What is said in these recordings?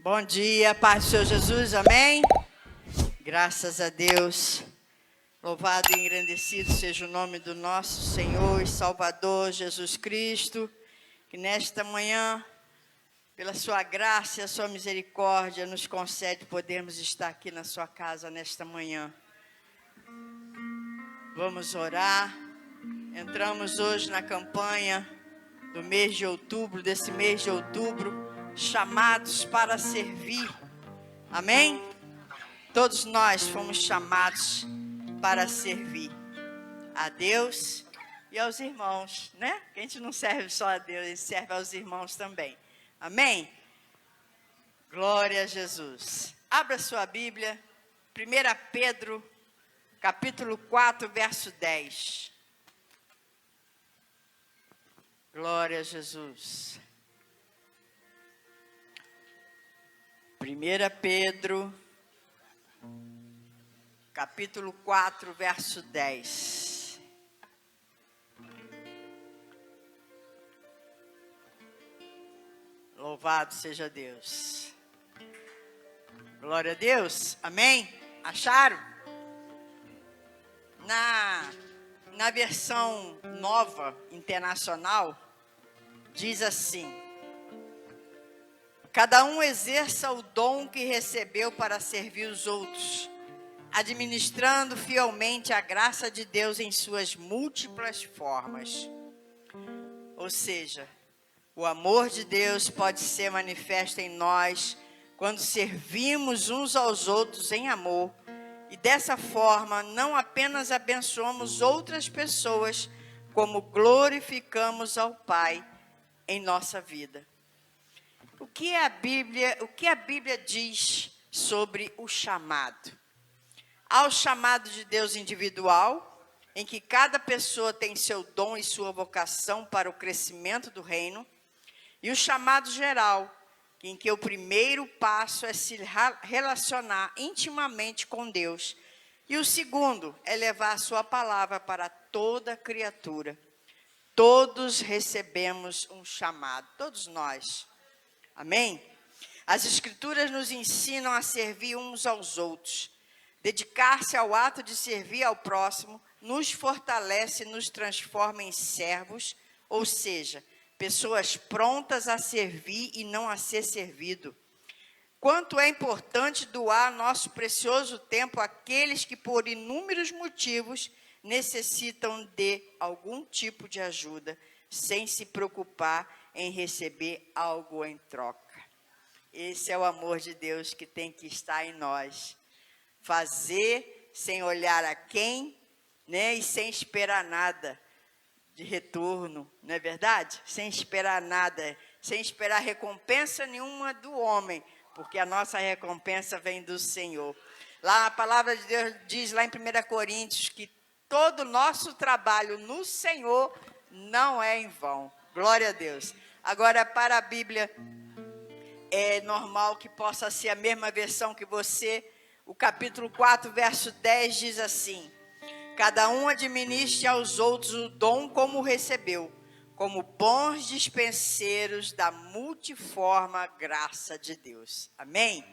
Bom dia, paz do Senhor Jesus, amém? Graças a Deus, louvado e engrandecido seja o nome do nosso Senhor e Salvador Jesus Cristo, que nesta manhã, pela sua graça e a sua misericórdia, nos concede podermos estar aqui na sua casa nesta manhã. Vamos orar. Entramos hoje na campanha do mês de outubro, desse mês de outubro, chamados para servir. Amém? Todos nós fomos chamados para servir a Deus e aos irmãos, né? A gente não serve só a Deus, a gente serve aos irmãos também. Amém? Glória a Jesus. Abra sua Bíblia, 1 Pedro, capítulo 4, verso 10. Glória a Jesus. 1 Pedro, capítulo 4, verso 10. Louvado seja Deus. Glória a Deus. Amém? Acharam? Na versão nova, internacional, diz assim: cada um exerça o dom que recebeu para servir os outros, administrando fielmente a graça de Deus em suas múltiplas formas. Ou seja, o amor de Deus pode ser manifesto em nós quando servimos uns aos outros em amor, e dessa forma não apenas abençoamos outras pessoas, como glorificamos ao Pai em nossa vida. O que a Bíblia diz sobre o chamado? Há o chamado de Deus individual, em que cada pessoa tem seu dom e sua vocação para o crescimento do reino, e o chamado geral, em que o primeiro passo é se relacionar intimamente com Deus, e o segundo é levar a sua palavra para toda criatura. Todos recebemos um chamado, todos nós. Amém? As Escrituras nos ensinam a servir uns aos outros. Dedicar-se ao ato de servir ao próximo nos fortalece e nos transforma em servos, ou seja, pessoas prontas a servir e não a ser servido. Quanto é importante doar nosso precioso tempo àqueles que, por inúmeros motivos, necessitam de algum tipo de ajuda, sem se preocupar em receber algo em troca. Esse é o amor de Deus que tem que estar em nós. Fazer sem olhar a quem, né, e sem esperar nada de retorno, não é verdade? Sem esperar nada, sem esperar recompensa nenhuma do homem, porque a nossa recompensa vem do Senhor. Lá a palavra de Deus diz lá em 1 Coríntios que todo o nosso trabalho no Senhor não é em vão. Glória a Deus. Agora, para a Bíblia, é normal que possa ser a mesma versão que você. O capítulo 4, verso 10 diz assim: cada um administre aos outros o dom como recebeu, como bons dispenseiros da multiforme graça de Deus. Amém?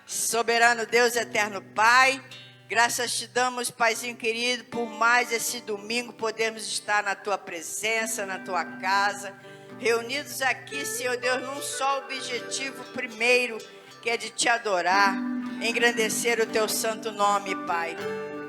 Soberano Deus, eterno Pai, graças te damos, Paizinho querido, por mais esse domingo podermos estar na tua presença, na tua casa, reunidos aqui, Senhor Deus, num só objetivo primeiro, que é de te adorar, engrandecer o teu santo nome, Pai.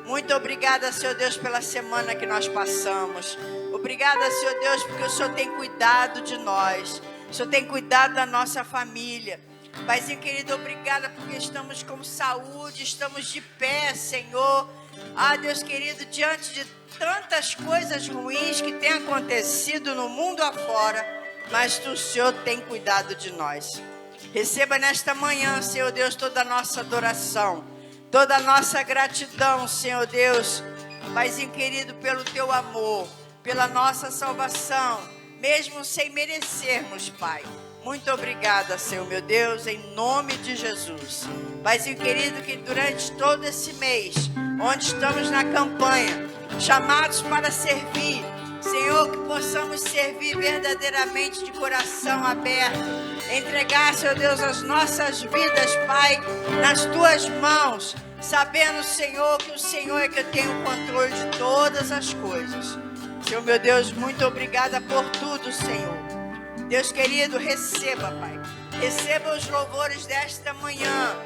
Muito obrigada, Senhor Deus, pela semana que nós passamos. Obrigada, Senhor Deus, porque o Senhor tem cuidado de nós. O Senhor tem cuidado da nossa família. Paizinho querido, obrigada porque estamos com saúde, estamos de pé, Senhor. Ah, Deus querido, diante de tantas coisas ruins que têm acontecido no mundo afora, mas o Senhor tem cuidado de nós. Receba nesta manhã, Senhor Deus, toda a nossa adoração, toda a nossa gratidão, Senhor Deus, Paizinho querido, pelo teu amor, pela nossa salvação, mesmo sem merecermos, Pai. Muito obrigada, Senhor meu Deus, em nome de Jesus. Paizinho querido, que durante todo esse mês, onde estamos na campanha, chamados para servir, Senhor, que possamos servir verdadeiramente de coração aberto. Entregar, Senhor Deus, as nossas vidas, Pai, nas Tuas mãos. Sabendo, Senhor, que o Senhor é que tem o controle de todas as coisas. Senhor, meu Deus, muito obrigada por tudo, Senhor. Deus querido, receba, Pai. Receba os louvores desta manhã.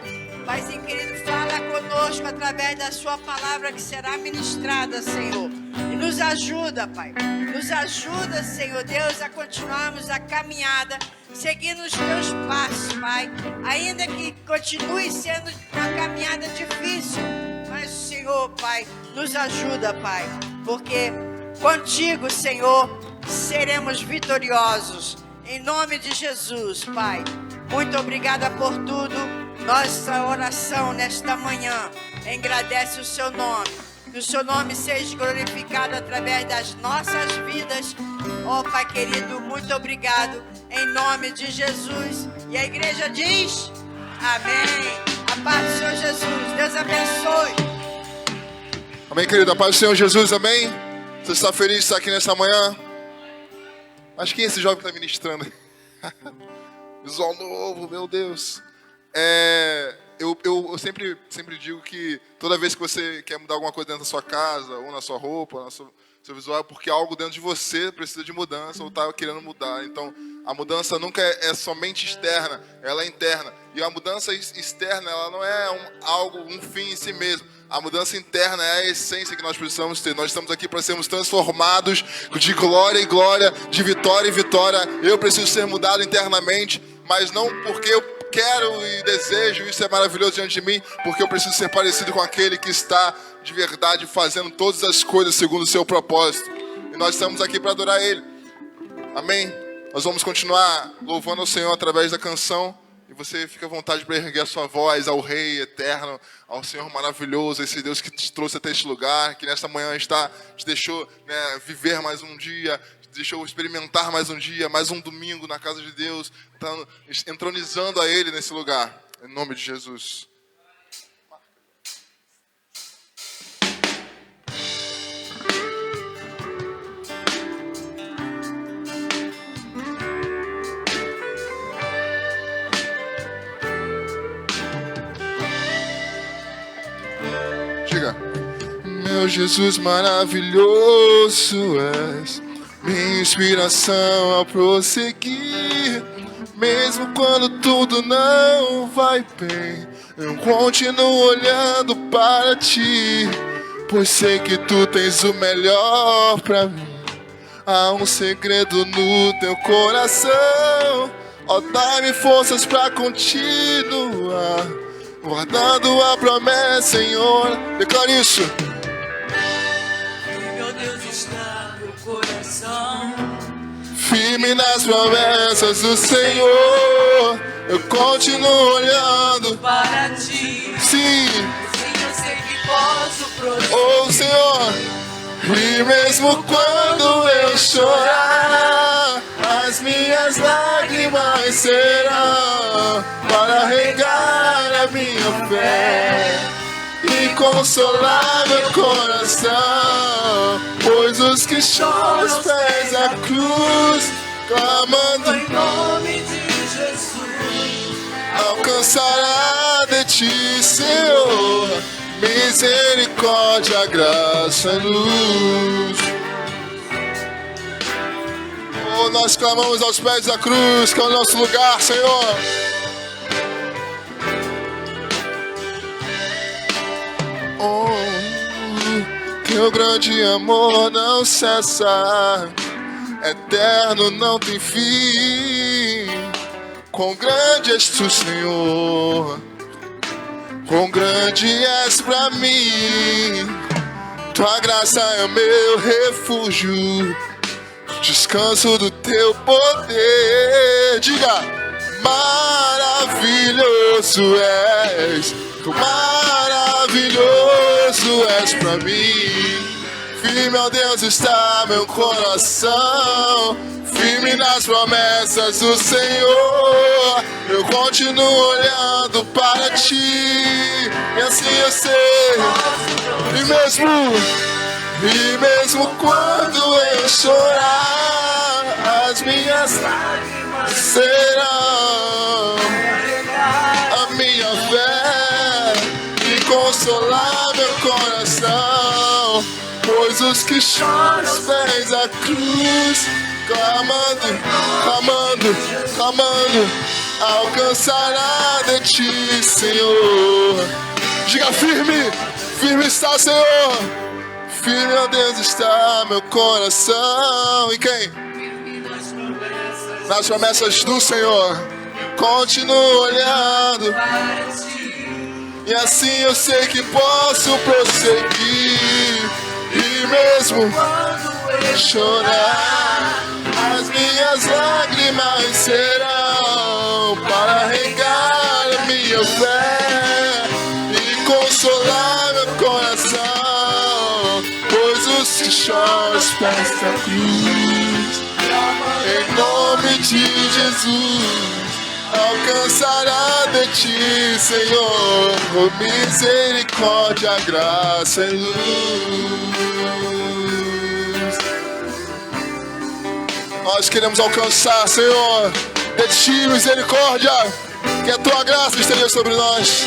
Paizinho querido, fala conosco através da sua palavra que será ministrada, Senhor. E nos ajuda, Pai. Nos ajuda, Senhor Deus, a continuarmos a caminhada, seguindo os teus passos, Pai. Ainda que continue sendo uma caminhada difícil, mas o Senhor, Pai, nos ajuda, Pai. Porque contigo, Senhor, seremos vitoriosos. Em nome de Jesus, Pai. Muito obrigada por tudo. Nossa oração nesta manhã engrandece o seu nome. Que o seu nome seja glorificado através das nossas vidas. Oh, Pai querido, muito obrigado. Em nome de Jesus. E a igreja diz: amém. A paz do Senhor Jesus. Deus abençoe. Amém, querido. A paz do Senhor Jesus, amém. Você está feliz de estar aqui nessa manhã? Mas quem é esse jovem que está ministrando? Visual novo, meu Deus. Eu sempre digo que toda vez que você quer mudar alguma coisa dentro da sua casa, ou na sua roupa, no seu visual, é porque algo dentro de você precisa de mudança ou está querendo mudar. Então, a mudança nunca é somente externa, ela é interna. E a mudança externa, ela não é um fim em si mesmo. A mudança interna é a essência que nós precisamos ter. Nós estamos aqui para sermos transformados de glória em glória, de vitória em vitória. Eu preciso ser mudado internamente, mas não porque eu quero e desejo, isso é maravilhoso diante de mim, porque eu preciso ser parecido com aquele que está de verdade fazendo todas as coisas segundo o seu propósito. E nós estamos aqui para adorar Ele. Amém? Nós vamos continuar louvando ao Senhor através da canção. E você fica à vontade para erguer a sua voz ao Rei eterno, ao Senhor maravilhoso, esse Deus que te trouxe até este lugar, que nesta manhã te deixou, né, viver mais um dia, te deixou experimentar mais um dia, mais um domingo na casa de Deus, entronizando a Ele nesse lugar. Em nome de Jesus. Meu Jesus maravilhoso és, minha inspiração a prosseguir. Mesmo quando tudo não vai bem, eu continuo olhando para ti, pois sei que tu tens o melhor pra mim. Há um segredo no teu coração, ó, dá-me forças pra continuar, guardando a promessa, Senhor. Declara isso. Meu Deus está no coração, firme nas promessas do Senhor. Eu continuo olhando para ti. Sim. Sim, eu sei que posso prosseguir. Oh, Senhor. E mesmo quando eu chorar, as minhas lágrimas serão para regar a minha fé e consolar meu coração, pois os que choram os pés à cruz, clamando Em nome de Jesus, alcançará de ti, Senhor, misericórdia, graça e luz. Oh, nós clamamos aos pés da cruz, que é o nosso lugar, Senhor. Oh, teu grande amor não cessa, eterno não tem fim. Quão grande és tu, Senhor, quão grande és pra mim. Tua graça é o meu refúgio, descanso do teu poder. Diga, maravilhoso és, tu maravilhoso és pra mim. Firme, ó Deus, está meu coração, firme nas promessas do Senhor. Eu continuo olhando para ti, e assim eu sei. E mesmo quando eu chorar, as minhas lágrimas serão a minha fé e consolar meu coração. Pois os que choram aos pés da cruz, clamando, clamando, clamando, alcançará de ti, Senhor. Diga firme, firme está, Senhor. Firme, ó Deus, está meu coração. E quem? Nas promessas do Senhor. Continuo olhando, e assim eu sei que posso prosseguir. E mesmo chorar, as minhas lágrimas serão para regar a minha fé e consolar meu coração. Pois os que choram aos pés da cruz, em nome de Jesus, alcançará de ti, Senhor, oh, misericórdia, graça e luz. Nós queremos alcançar, Senhor, de ti, misericórdia, que a tua graça esteja sobre nós.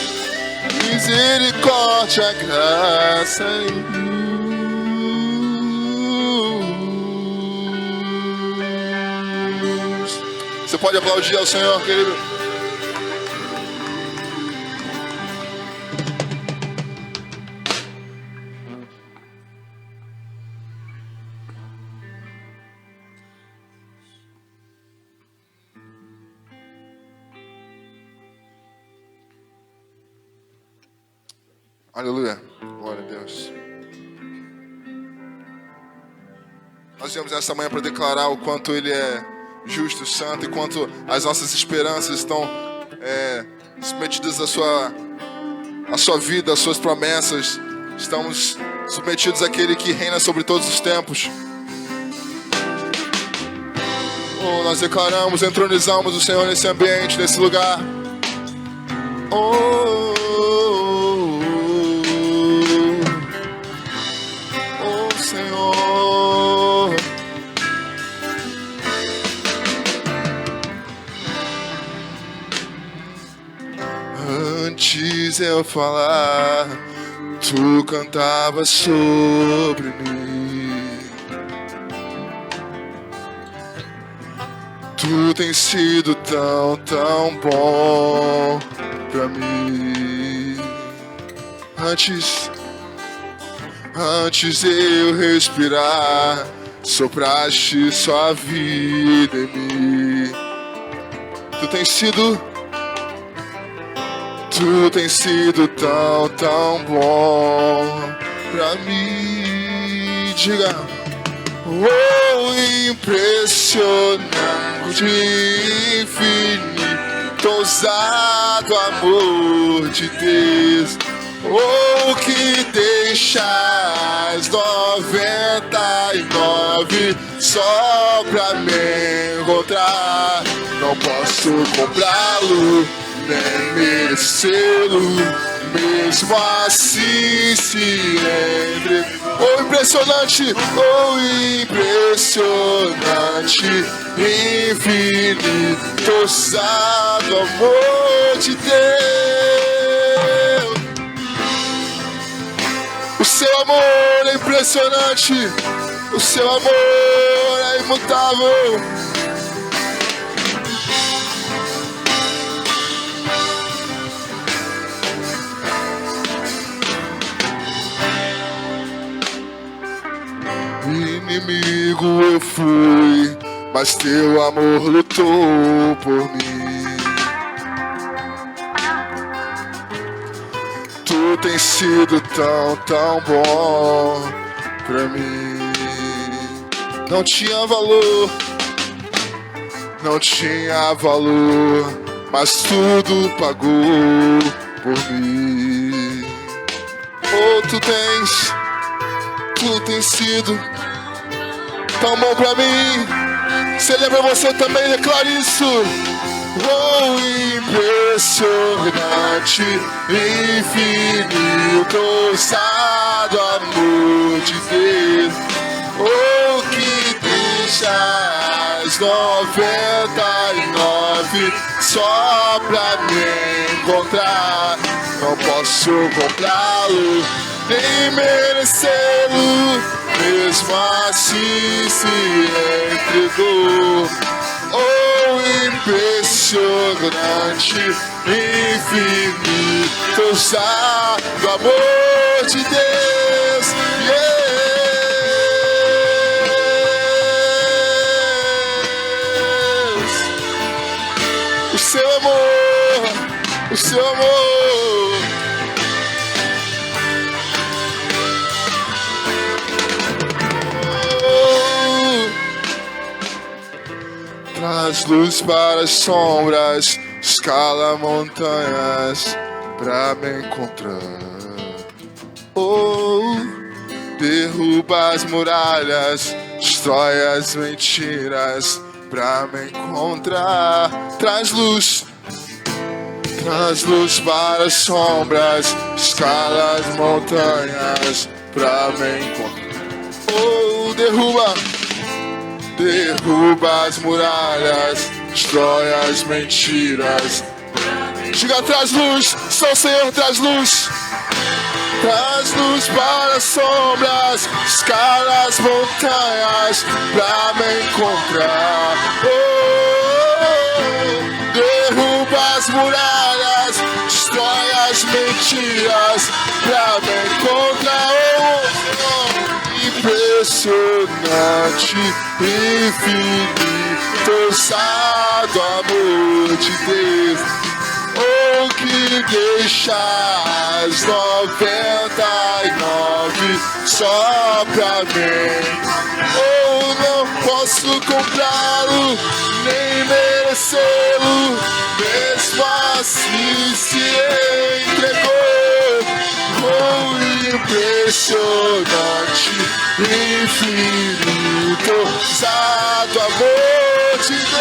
Misericórdia, graça e luz. Você pode aplaudir ao Senhor, querido. Aleluia. Glória a Deus. Nós viemos essa manhã para declarar o quanto Ele é justo, santo, e quanto as nossas esperanças estão submetidas à sua vida, às suas promessas. Estamos submetidos àquele que reina sobre todos os tempos. Oh, nós declaramos, entronizamos o Senhor nesse ambiente, nesse lugar. Oh, Senhor. Antes eu falar, tu cantavas sobre mim. Tu tens sido tão, tão bom pra mim. Antes eu respirar, sopraste sua vida em mim. Tu tens sido tão, tão bom pra mim. Diga, oh, impressionante, infinito, ousado amor de Deus. Oh, que deixas 99 só pra me encontrar. Não posso comprá-lo, nem merecê-lo, mesmo assim se entregou. Oh, impressionante, infinito, ousado amor de Deus. O seu amor é impressionante, o seu amor é imutável. Inimigo eu fui, mas teu amor lutou por mim. Tu tens sido tão, tão bom pra mim. Não tinha valor, mas tudo pagou por mim. Oh, tu tens sido tão bom pra mim. Celebra você também, declare isso. Oh, impressionante, infinito, ousado amor de Deus. Oh, que deixa as 99 só pra me encontrar. Não posso comprá-lo, nem merecê-lo, mesmo assim se entregou. Oh, impressionante, infinito, ousado amor de Deus. Yes. O seu amor, o seu amor. Traz luz para as sombras, escala montanhas pra me encontrar. Oh, derruba as muralhas, destrói as mentiras pra me encontrar. Traz luz para as sombras, escala as montanhas pra me encontrar. Oh, derruba as muralhas, destrói as mentiras. Diga, traz luz, só o Senhor traz luz. Traz luz para as sombras, escala as montanhas pra me encontrar. Oh, derruba as muralhas, destrói as mentiras pra me encontrar. Oh, impressionante, infinito, ousado amor de Deus. Oh, que deixa as 99 só pra mim. Oh, não posso comprá-lo, nem merecê-lo, mesmo assim se entregou. Oh, impressionante, infinito, ousado amor de Deus.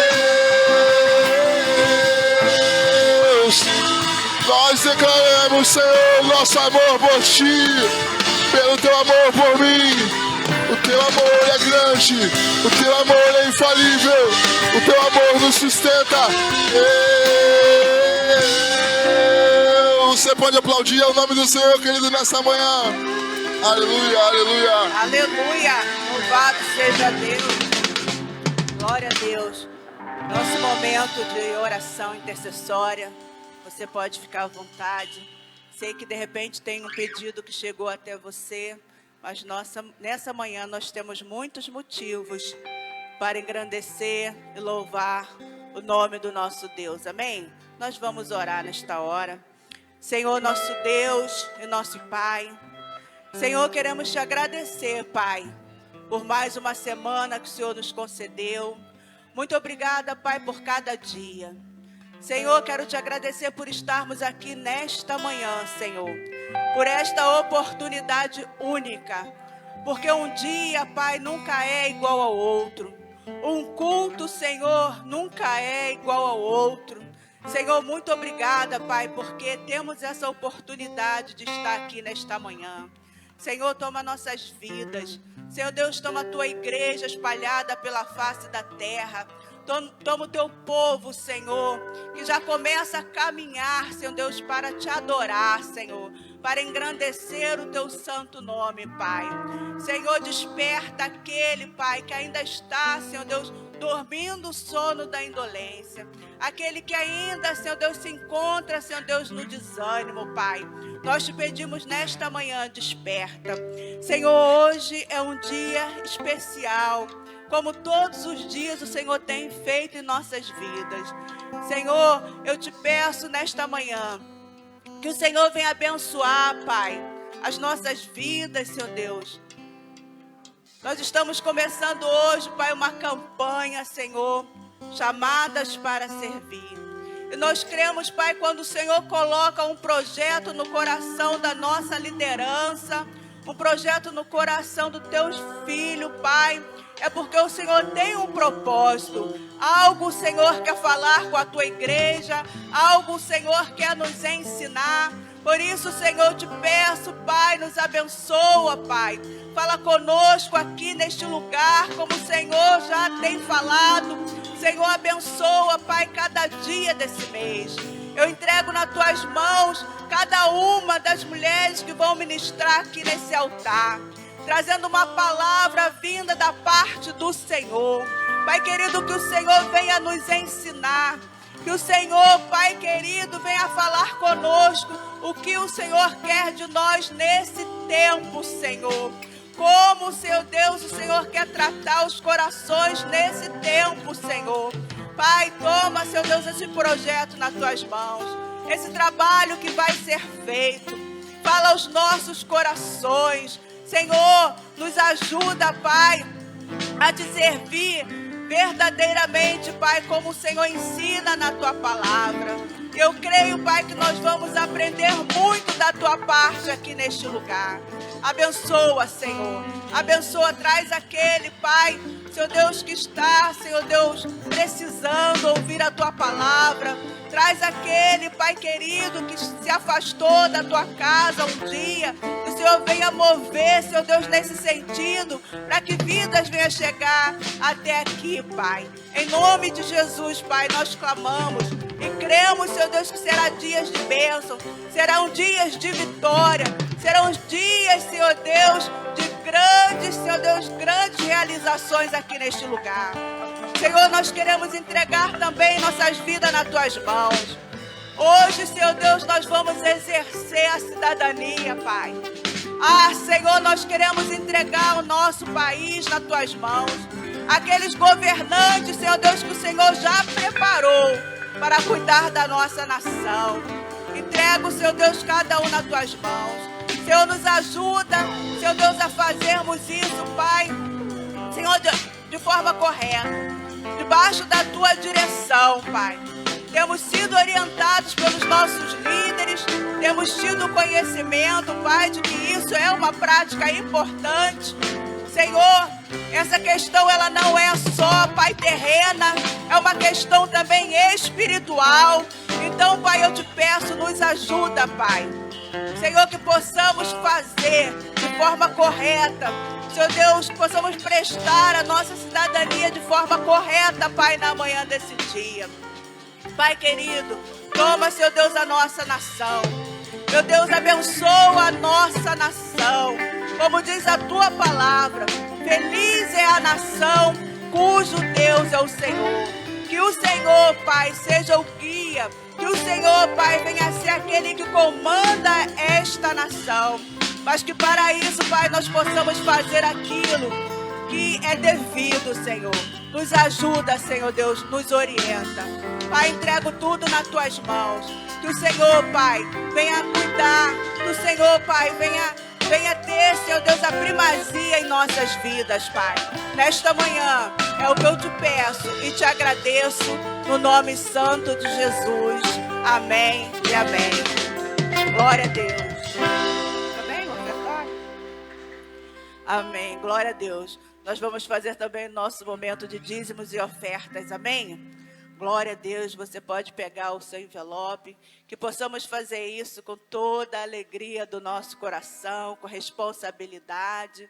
Nós declaramos, Senhor, nosso amor por Ti, pelo Teu amor por mim. O Teu amor é grande, o Teu amor é infalível, o Teu amor nos sustenta. Você pode aplaudir ao nome do Senhor, querido, nessa manhã. Aleluia, aleluia. Aleluia, louvado seja Deus. Glória a Deus. Nosso momento de oração intercessória. Você pode ficar à vontade. Sei que de repente tem um pedido que chegou até você, mas nessa manhã nós temos muitos motivos para engrandecer e louvar o nome do nosso Deus. Amém? Nós vamos orar nesta hora. Senhor, nosso Deus e nosso Pai, Senhor, queremos te agradecer, Pai, por mais uma semana que o Senhor nos concedeu. Muito obrigada, Pai, por cada dia. Senhor, quero te agradecer por estarmos aqui nesta manhã, Senhor, por esta oportunidade única, porque um dia, Pai, nunca é igual ao outro. Um culto, Senhor, nunca é igual ao outro. Senhor, muito obrigada, Pai, porque temos essa oportunidade de estar aqui nesta manhã. Senhor, toma nossas vidas. Senhor Deus, toma a tua igreja espalhada pela face da terra. Toma o teu povo, Senhor, que já começa a caminhar, Senhor Deus, para te adorar, Senhor, para engrandecer o teu santo nome, Pai. Senhor, desperta aquele, Pai, que ainda está, Senhor Deus, dormindo o sono da indolência. Aquele que ainda, Senhor Deus, se encontra, Senhor Deus, no desânimo, Pai. Nós te pedimos nesta manhã, desperta. Senhor, hoje é um dia especial. Como todos os dias o Senhor tem feito em nossas vidas. Senhor, eu te peço nesta manhã, que o Senhor venha abençoar, Pai, as nossas vidas, Senhor Deus. Nós estamos começando hoje, Pai, uma campanha, Senhor, chamadas para servir. E nós cremos, Pai, quando o Senhor coloca um projeto no coração da nossa liderança, um projeto no coração do teu filho, Pai, é porque o Senhor tem um propósito. Algo o Senhor quer falar com a tua igreja, algo o Senhor quer nos ensinar. Por isso, Senhor, eu te peço, Pai, nos abençoa, Pai. Fala conosco aqui neste lugar, como o Senhor já tem falado. Senhor, abençoa, Pai, cada dia desse mês. Eu entrego nas tuas mãos cada uma das mulheres que vão ministrar aqui nesse altar, trazendo uma palavra vinda da parte do Senhor. Pai querido, que o Senhor venha nos ensinar. Que o Senhor, Pai querido, venha falar conosco o que o Senhor quer de nós nesse tempo, Senhor. Como, Senhor Deus, o Senhor quer tratar os corações nesse tempo, Senhor. Pai, toma, Senhor Deus, esse projeto nas tuas mãos. Esse trabalho que vai ser feito. Fala aos nossos corações. Senhor, nos ajuda, Pai, a te servir verdadeiramente, Pai, como o Senhor ensina na tua palavra. Eu creio, Pai, que nós vamos aprender muito da tua parte aqui neste lugar. Abençoa, Senhor. Abençoa, traz aquele, Pai, Senhor Deus, que está, Senhor Deus, precisando ouvir a tua palavra. Traz aquele, Pai querido, que se afastou da tua casa um dia. Que o Senhor venha mover, Senhor Deus, nesse sentido, para que vidas venham chegar até aqui, Pai. Em nome de Jesus, Pai, nós clamamos e cremos, Senhor Deus, que será dias de bênção, serão dias de vitória, serão dias, Senhor Deus, de grandes, Senhor Deus, grandes realizações aqui neste lugar. Senhor, nós queremos entregar também nossas vidas nas tuas mãos. Hoje, Senhor Deus, nós vamos exercer a cidadania, Pai. Senhor, nós queremos entregar o nosso país nas tuas mãos. Aqueles governantes, Senhor Deus, que o Senhor já preparou para cuidar da nossa nação. Entrego, Senhor Deus, cada um nas tuas mãos. Senhor, nos ajuda, Senhor Deus, a fazermos isso, Pai, Senhor, de forma correta. Debaixo da tua direção, Pai. Temos sido orientados pelos nossos líderes, temos tido conhecimento, Pai, de que isso é uma prática importante. Senhor, essa questão ela não é só, Pai, terrena, é uma questão também espiritual. Então, Pai, eu te peço, nos ajuda, Pai. Senhor, que possamos fazer de forma correta. Senhor Deus, que possamos prestar a nossa cidadania de forma correta, Pai, na manhã desse dia. Pai querido, toma, Senhor Deus, a nossa nação. Meu Deus, abençoa a nossa nação. Como diz a tua palavra, feliz é a nação cujo Deus é o Senhor. Que o Senhor, Pai, seja o guia. Que o Senhor, Pai, venha ser aquele que comanda esta nação. Mas que para isso, Pai, nós possamos fazer aquilo que é devido, Senhor. Nos ajuda, Senhor Deus, nos orienta. Pai, entrego tudo nas tuas mãos. Que o Senhor, Pai, venha cuidar. Que o Senhor, Pai, venha ter, Senhor Deus, a primazia em nossas vidas, Pai. Nesta manhã, é o que eu te peço e te agradeço no nome santo de Jesus. Amém e amém. Glória a Deus. Amém, glória a Deus. Nós vamos fazer também o nosso momento de dízimos e ofertas, amém? Glória a Deus, você pode pegar o seu envelope, que possamos fazer isso com toda a alegria do nosso coração, com responsabilidade.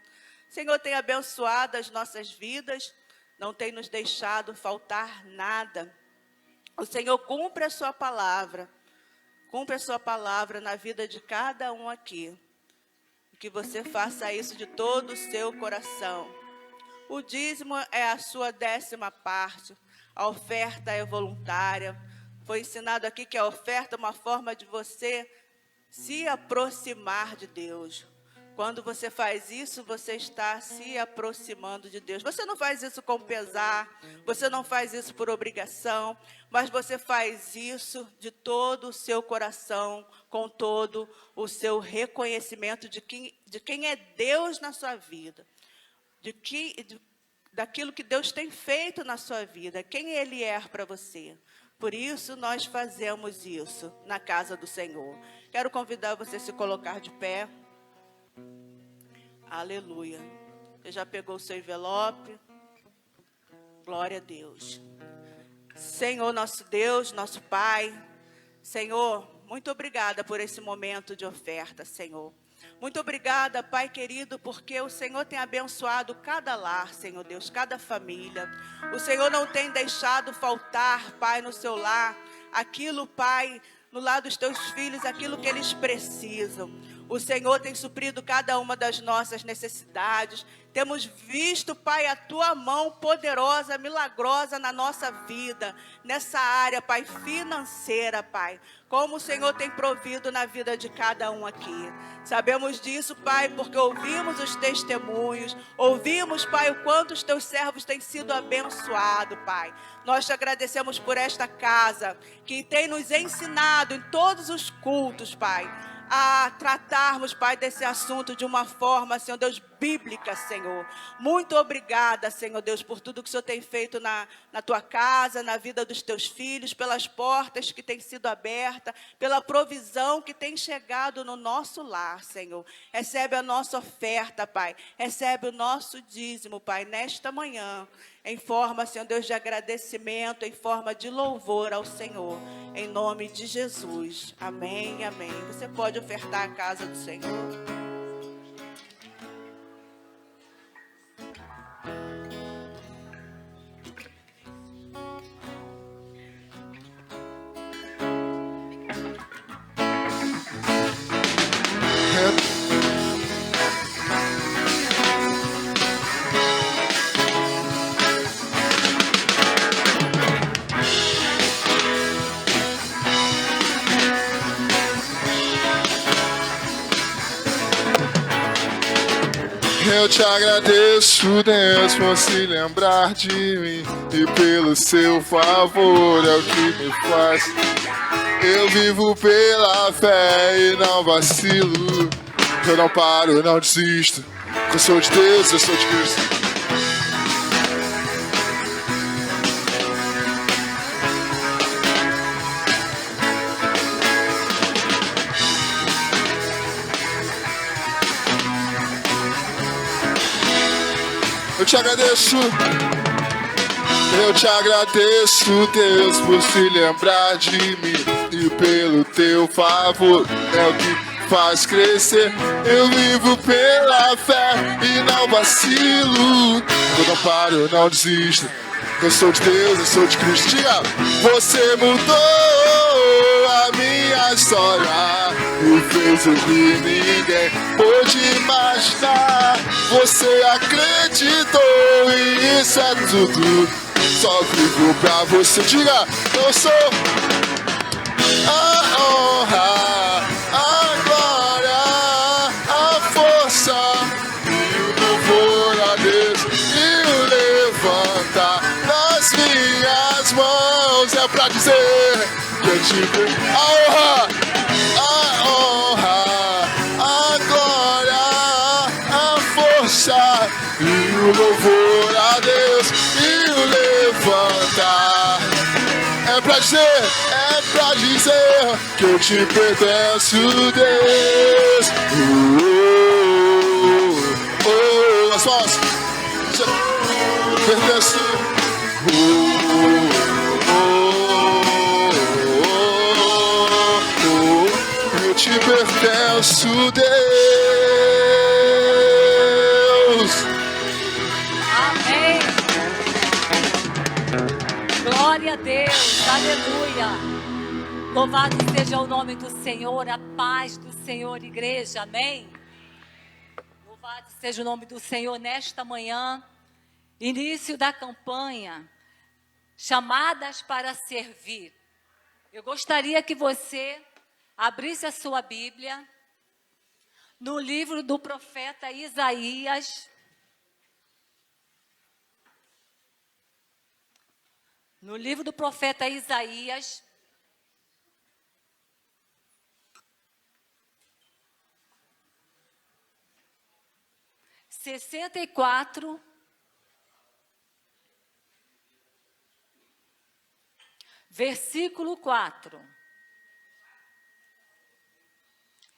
O Senhor tem abençoado as nossas vidas, não tem nos deixado faltar nada. O Senhor cumpre a sua palavra na vida de cada um aqui. Que você faça isso de todo o seu coração. O dízimo é a sua 10ª parte. A oferta é voluntária. Foi ensinado aqui que a oferta é uma forma de você se aproximar de Deus. Quando você faz isso, você está se aproximando de Deus. Você não faz isso com pesar, você não faz isso por obrigação, mas você faz isso de todo o seu coração, com todo o seu reconhecimento de quem é Deus na sua vida, daquilo que Deus tem feito na sua vida, quem Ele é para você. Por isso, nós fazemos isso na casa do Senhor. Quero convidar você a se colocar de pé. Aleluia. Você já pegou o seu envelope? Glória a Deus. Senhor, nosso Deus, nosso Pai, Senhor, muito obrigada por esse momento de oferta, Senhor. Muito obrigada, Pai querido, porque o Senhor tem abençoado cada lar, Senhor Deus, cada família. O Senhor não tem deixado faltar, Pai, no seu lar, aquilo, Pai, no lar dos teus filhos, aquilo que eles precisam. O Senhor tem suprido cada uma das nossas necessidades. Temos visto, Pai, a Tua mão poderosa, milagrosa na nossa vida, nessa área, Pai, financeira, Pai. Como o Senhor tem provido na vida de cada um aqui. Sabemos disso, Pai, porque ouvimos os testemunhos, ouvimos, Pai, o quanto os Teus servos têm sido abençoados, Pai. Nós te agradecemos por esta casa, que tem nos ensinado em todos os cultos, Pai, a tratarmos, Pai, desse assunto de uma forma, Senhor Deus, bíblica, Senhor. Muito obrigada, Senhor Deus, por tudo que o Senhor tem feito na Tua casa, na vida dos Teus filhos, pelas portas que têm sido abertas, pela provisão que tem chegado no nosso lar, Senhor. Recebe a nossa oferta, Pai. Recebe o nosso dízimo, Pai, nesta manhã, em forma, Senhor Deus, de agradecimento, em forma de louvor ao Senhor. Em nome de Jesus. Amém, amém. Você pode ofertar a casa do Senhor. Eu te agradeço, Deus, por se lembrar de mim e pelo seu favor é o que me faz. Eu vivo pela fé e não vacilo. Eu não paro, eu não desisto. Eu sou de Deus, eu sou de Cristo. Eu te agradeço, Deus, por se lembrar de mim e pelo teu favor é o que faz crescer. Eu vivo pela fé e não vacilo. Eu não paro, eu não desisto. Eu sou de Deus, eu sou de Cristo. Diga, você mudou a minha história e fez o que ninguém pôde imaginar. Você acreditou e isso é tudo. Só vivo pra você. Diga, eu sou a honra, a glória, a força e o louvor a Deus e o levantar das minhas mãos. É pra dizer que eu te dei a honra, a glória, a força e o louvor a Deus e o levantar. É pra dizer que eu te pertenço, Deus. As mãos. Pertenço. Eu te pertenço, Deus. Amém. Glória a Deus. Aleluia. Louvado seja o nome do Senhor, a paz do Senhor, igreja. Amém. Louvado seja o nome do Senhor nesta manhã. Início da campanha, chamadas para servir. Eu gostaria que você abrisse a sua Bíblia no livro do profeta Isaías. No livro do profeta Isaías, sessenta e quatro, versículo 4.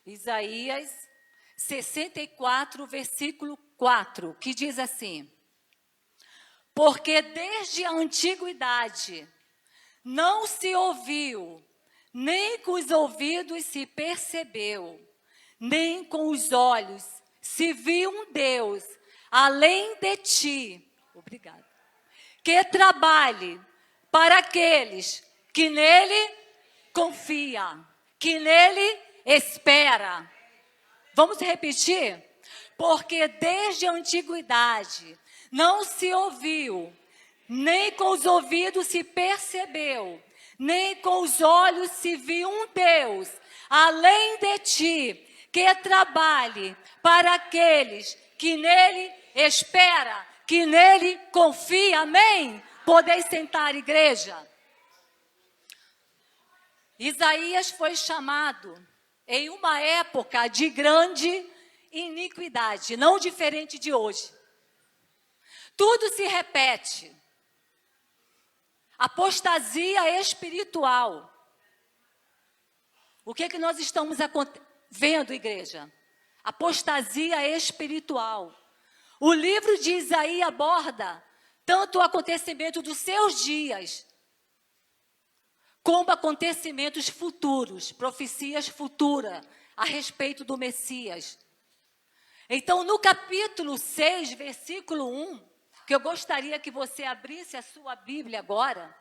Isaías 64, versículo 4, que diz assim: Porque desde a antiguidade não se ouviu, nem com os ouvidos se percebeu, nem com os olhos se viu um Deus além de ti. Obrigada. Que trabalhe para aqueles que nele confia, que nele espera. Vamos repetir? Porque desde a antiguidade não se ouviu, nem com os ouvidos se percebeu, nem com os olhos se viu um Deus além de ti, que trabalhe para aqueles que nele espera, que nele confia. Amém? Podeis sentar, igreja. Isaías foi chamado em uma época de grande iniquidade, não diferente de hoje. Tudo se repete. Apostasia espiritual. O que é que nós estamos vendo, igreja? Apostasia espiritual. O livro de Isaías aborda tanto o acontecimento dos seus dias, como acontecimentos futuros, profecias futuras a respeito do Messias. Então, no capítulo 6, versículo 1, que eu gostaria que você abrisse a sua Bíblia agora,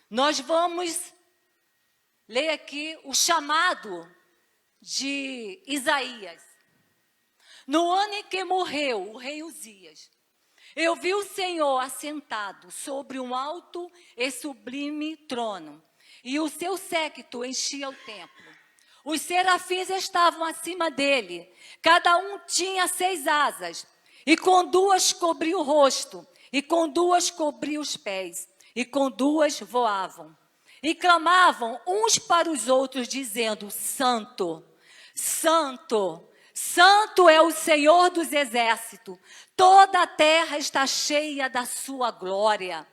nós vamos ler aqui o chamado de Isaías. No ano em que morreu o rei Uzias, eu vi o Senhor assentado sobre um alto e sublime trono, e o seu séquito enchia o templo. Os serafins estavam acima dele, cada um tinha 6 asas, e com 2 cobria o rosto, e com 2 cobria os pés, e com 2 voavam. E clamavam uns para os outros, dizendo: Santo, Santo, Santo é o Senhor dos exércitos, toda a terra está cheia da sua glória.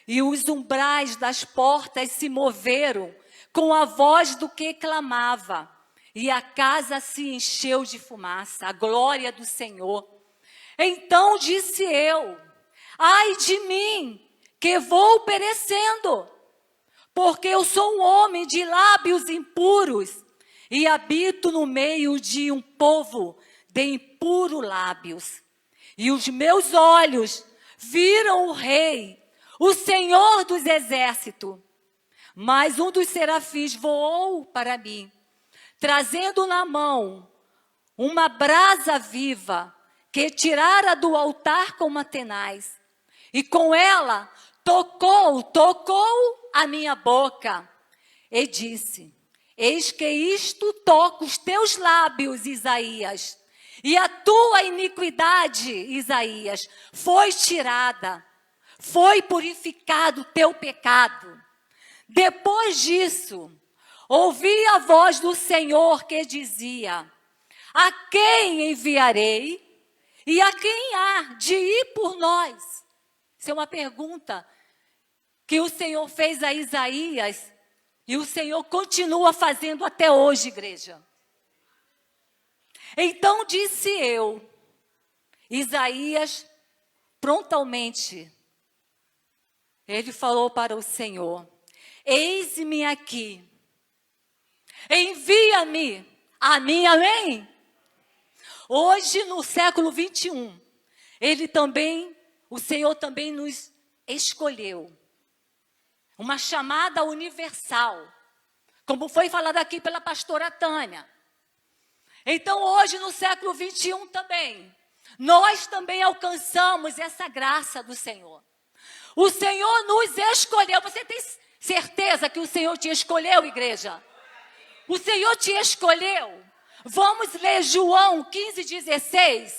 E os umbrais das portas se moveram com a voz do que clamava, e a casa se encheu de fumaça, a glória do Senhor. Então disse eu: ai de mim, que vou perecendo, porque eu sou um homem de lábios impuros, e habito no meio de um povo de impuros lábios. E os meus olhos viram o Rei, o Senhor dos exércitos. Mas um dos serafins voou para mim, trazendo na mão uma brasa viva, que tirara do altar com uma tenaz. E com ela tocou a minha boca, e disse: eis que isto toca os teus lábios, Isaías, e a tua iniquidade, Isaías, foi tirada, foi purificado o teu pecado. Depois disso, ouvi a voz do Senhor que dizia: a quem enviarei? E a quem há de ir por nós? Isso é uma pergunta que o Senhor fez a Isaías, e o Senhor continua fazendo até hoje, igreja. Então disse eu, Isaías, prontamente, ele falou para o Senhor: eis-me aqui, envia-me a mim, amém? Hoje, no século 21, o Senhor também nos escolheu. Uma chamada universal, como foi falado aqui pela pastora Tânia. Então, hoje, no século 21 também, nós também alcançamos essa graça do Senhor. O Senhor nos escolheu. Você tem certeza que o Senhor te escolheu, igreja? O Senhor te escolheu. Vamos ler João 15:16.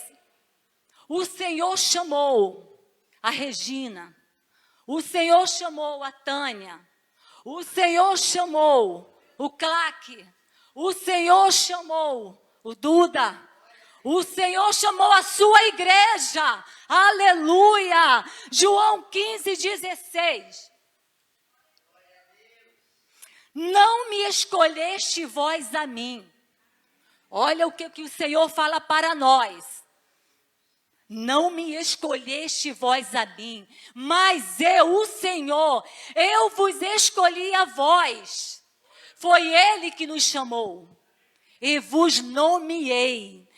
O Senhor chamou a Regina. O Senhor chamou a Tânia. O Senhor chamou o Claque. O Senhor chamou o Duda. O Senhor chamou a sua igreja. Aleluia. João 15:16. Não me escolheste vós a mim. Olha o que o Senhor fala para nós. não me escolheste vós a mim, mas eu, o Senhor, eu vos escolhi a vós. Foi Ele que nos chamou. E vos nomeei,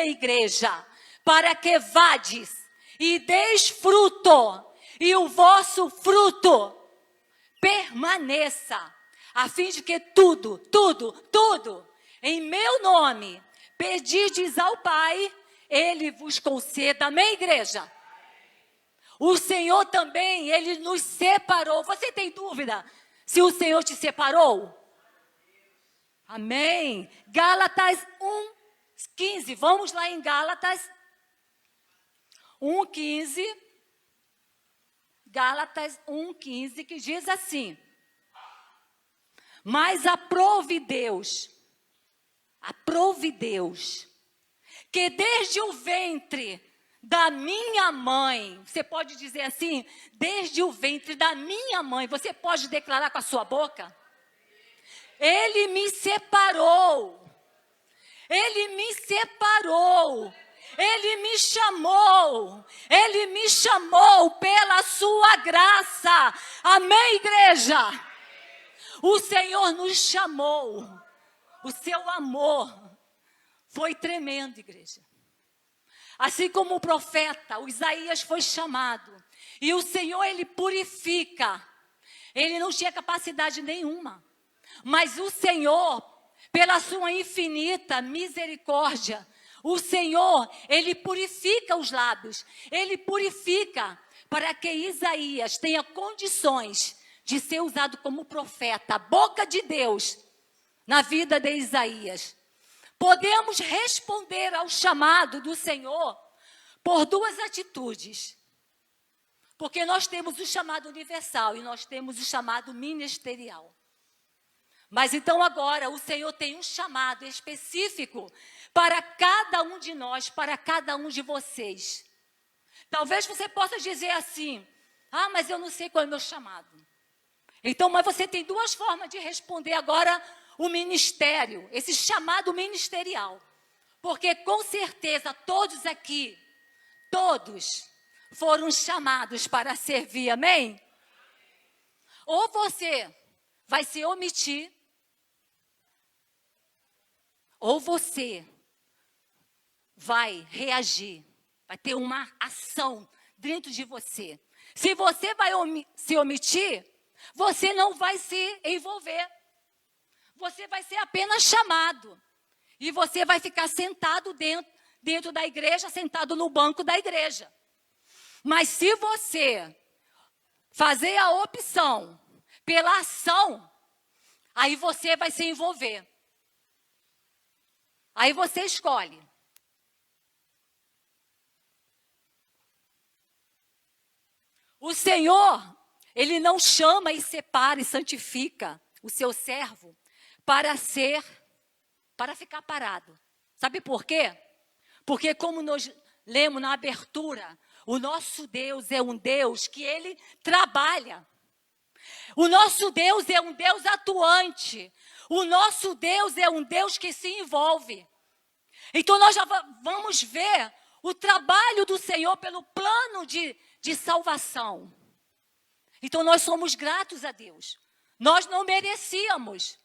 igreja, para que vades e deis fruto, e o vosso fruto permaneça, a fim de que tudo, em meu nome, pedides ao Pai, Ele vos conceda. Amém, igreja? O Senhor também, Ele nos separou. Você tem dúvida se o Senhor te separou? Amém. Gálatas 1:15. Vamos lá em Gálatas 1:15. Gálatas 1:15, que diz assim: mas aprove Deus, que desde o ventre da minha mãe, você pode dizer assim, desde o ventre da minha mãe, você pode declarar com a sua boca? Ele me separou, Ele me chamou pela sua graça. Amém, igreja? O Senhor nos chamou. O seu amor foi tremendo, igreja. Assim como o profeta, o Isaías foi chamado. E o Senhor, Ele purifica. Ele não tinha capacidade nenhuma. Mas o Senhor, pela sua infinita misericórdia, o Senhor, Ele purifica os lábios. Ele purifica para que Isaías tenha condições de ser usado como profeta, a boca de Deus, na vida de Isaías. Podemos responder ao chamado do Senhor por duas atitudes. Porque nós temos o chamado universal e nós temos o chamado ministerial. Mas então agora o Senhor tem um chamado específico para cada um de nós, para cada um de vocês. Talvez você possa dizer assim: ah, mas eu não sei qual é o meu chamado. Então, mas você tem duas formas de responder agora o ministério, esse chamado ministerial. Porque com certeza todos aqui, todos foram chamados para servir, amém? Ou você vai se omitir, ou você vai reagir, vai ter uma ação dentro de você. Se você vai se omitir, você não vai se envolver. Você vai ser apenas chamado. E você vai ficar sentado dentro da igreja, sentado no banco da igreja. Mas se você fazer a opção pela ação, aí você vai se envolver. Aí você escolhe. O Senhor, Ele não chama e separa e santifica o seu servo para ficar parado. Sabe por quê? Porque como nós lemos na abertura, o nosso Deus é um Deus que Ele trabalha. O nosso Deus é um Deus atuante. O nosso Deus é um Deus que se envolve. Então nós já vamos ver o trabalho do Senhor pelo plano de salvação. Então nós somos gratos a Deus. Nós não merecíamos,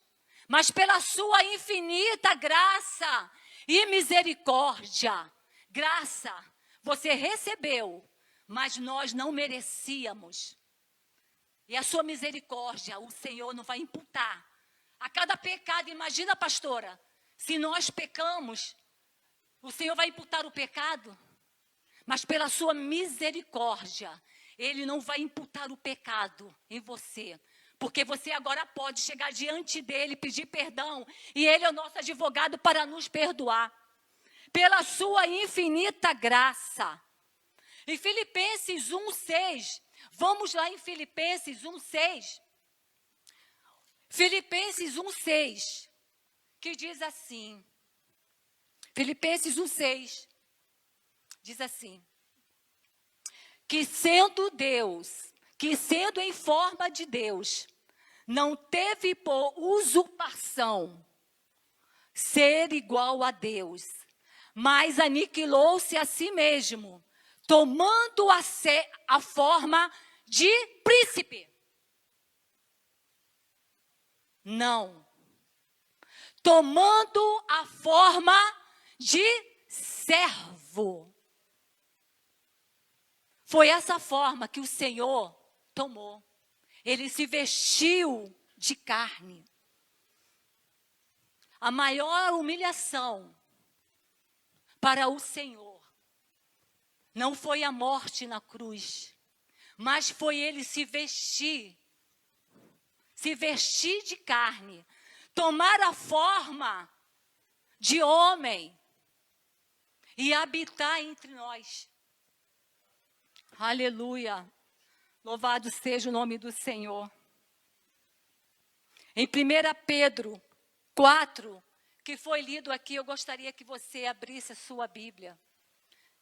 mas pela sua infinita graça e misericórdia, graça, você recebeu, mas nós não merecíamos. E a sua misericórdia, o Senhor não vai imputar. A cada pecado, imagina, pastora, se nós pecamos, o Senhor vai imputar o pecado, mas pela sua misericórdia, Ele não vai imputar o pecado em você. Porque você agora pode chegar diante dEle, pedir perdão, e Ele é o nosso advogado para nos perdoar. Pela sua infinita graça. Em Filipenses 1:6, vamos lá em Filipenses 1:6. Filipenses 1:6, que diz assim. Filipenses 1:6, diz assim. Que sendo em forma de Deus, não teve por usurpação ser igual a Deus, mas aniquilou-se a si mesmo, tomando a forma de príncipe. Não. Tomando a forma de servo. Foi essa forma que o Senhor tomou. Ele se vestiu de carne. A maior humilhação para o Senhor não foi a morte na cruz, mas foi ele se vestir de carne, tomar a forma de homem e habitar entre nós. Aleluia! Louvado seja o nome do Senhor. Em 1 Pedro 4, que foi lido aqui, eu gostaria que você abrisse a sua Bíblia.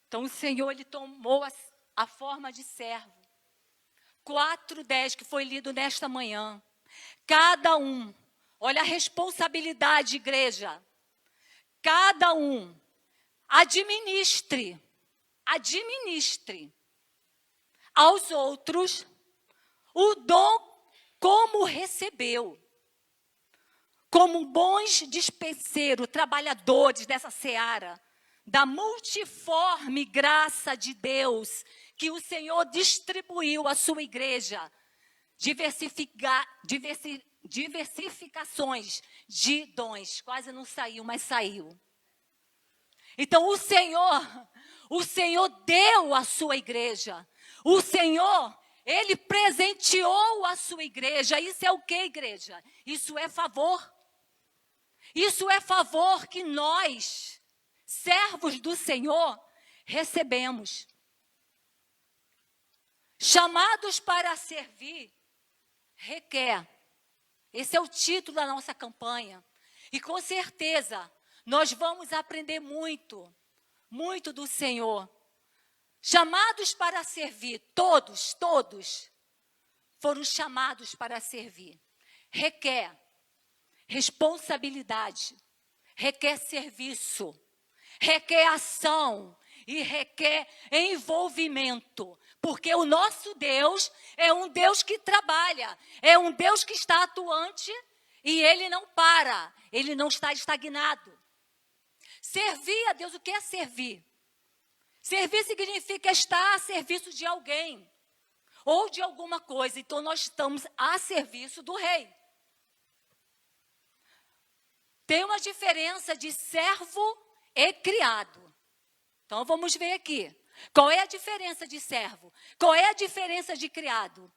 Então, o Senhor, ele tomou a forma de servo. 4:10, que foi lido nesta manhã. Cada um, olha a responsabilidade, igreja. Cada um administre aos outros o dom como recebeu. Como bons dispenseiros, trabalhadores dessa seara, da multiforme graça de Deus, que o Senhor distribuiu à sua igreja, diversificações de dons. Quase não saiu, mas saiu. Então o Senhor deu à sua igreja. O Senhor, ele presenteou a sua igreja. Isso é o que, igreja? Isso é favor. Isso é favor que nós, servos do Senhor, recebemos. Chamados para servir, requer. Esse é o título da nossa campanha. E com certeza, nós vamos aprender muito do Senhor. Chamados para servir, todos foram chamados para servir. Requer responsabilidade, requer serviço, requer ação e requer envolvimento. Porque o nosso Deus é um Deus que trabalha, é um Deus que está atuante e ele não para, ele não está estagnado. Servir a Deus, o que é servir? Servir significa estar a serviço de alguém ou de alguma coisa. Então nós estamos a serviço do rei. Tem uma diferença de servo e criado. Então vamos ver aqui. Qual é a diferença de servo? Qual é a diferença de criado?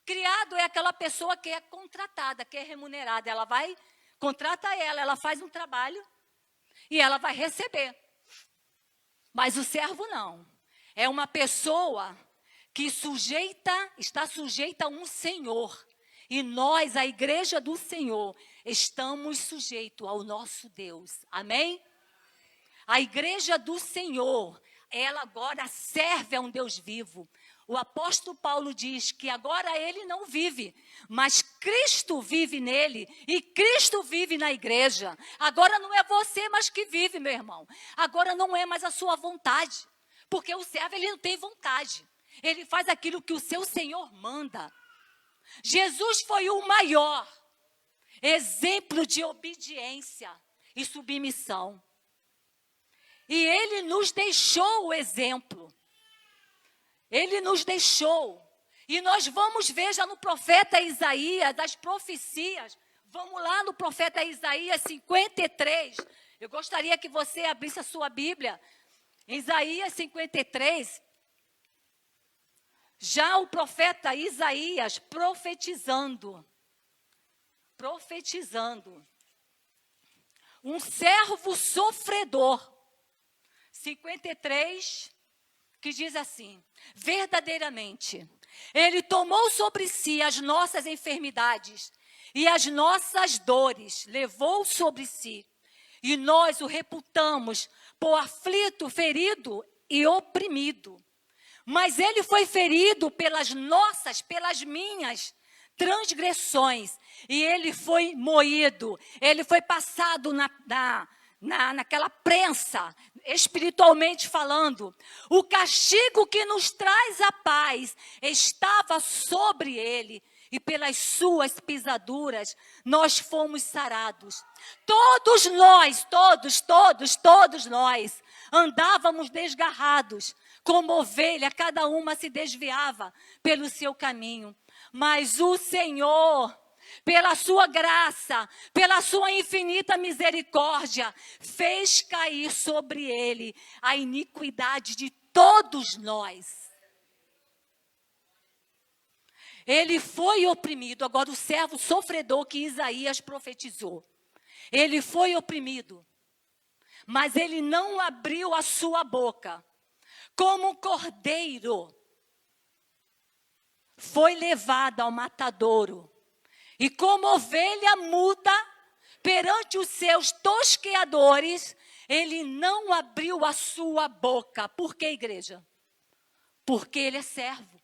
Criado é aquela pessoa que é contratada, que é remunerada. Ela vai, contrata ela faz um trabalho e ela vai receber. Mas o servo não. É uma pessoa que está sujeita a um Senhor. E nós, a igreja do Senhor, estamos sujeitos ao nosso Deus. Amém? A igreja do Senhor, ela agora serve a um Deus vivo. O apóstolo Paulo diz que agora ele não vive, mas Cristo vive nele e Cristo vive na igreja. Agora não é você mais que vive, meu irmão. Agora não é mais a sua vontade, porque o servo ele não tem vontade. Ele faz aquilo que o seu Senhor manda. Jesus foi o maior exemplo de obediência e submissão. E ele nos deixou o exemplo. Ele nos deixou. E nós vamos ver já no profeta Isaías, as profecias. Vamos lá no profeta Isaías 53. Eu gostaria que você abrisse a sua Bíblia. Isaías 53. Já o profeta Isaías profetizando. Um servo sofredor. 53, que diz assim: verdadeiramente, ele tomou sobre si as nossas enfermidades e as nossas dores, levou sobre si, e nós o reputamos por aflito, ferido e oprimido. Mas ele foi ferido pelas minhas transgressões, e ele foi moído, ele foi passado naquela prensa, espiritualmente falando. O castigo que nos traz a paz estava sobre ele, e pelas suas pisaduras nós fomos sarados. Todos nós, todos nós, andávamos desgarrados, como ovelha, cada uma se desviava pelo seu caminho. Mas o Senhor, pela sua graça, pela sua infinita misericórdia, fez cair sobre ele a iniquidade de todos nós. Ele foi oprimido, agora o servo sofredor que Isaías profetizou. Ele foi oprimido, mas ele não abriu a sua boca. Como um cordeiro, foi levado ao matadouro. E como ovelha muda perante os seus tosqueadores, ele não abriu a sua boca. Por que, igreja? Porque ele é servo.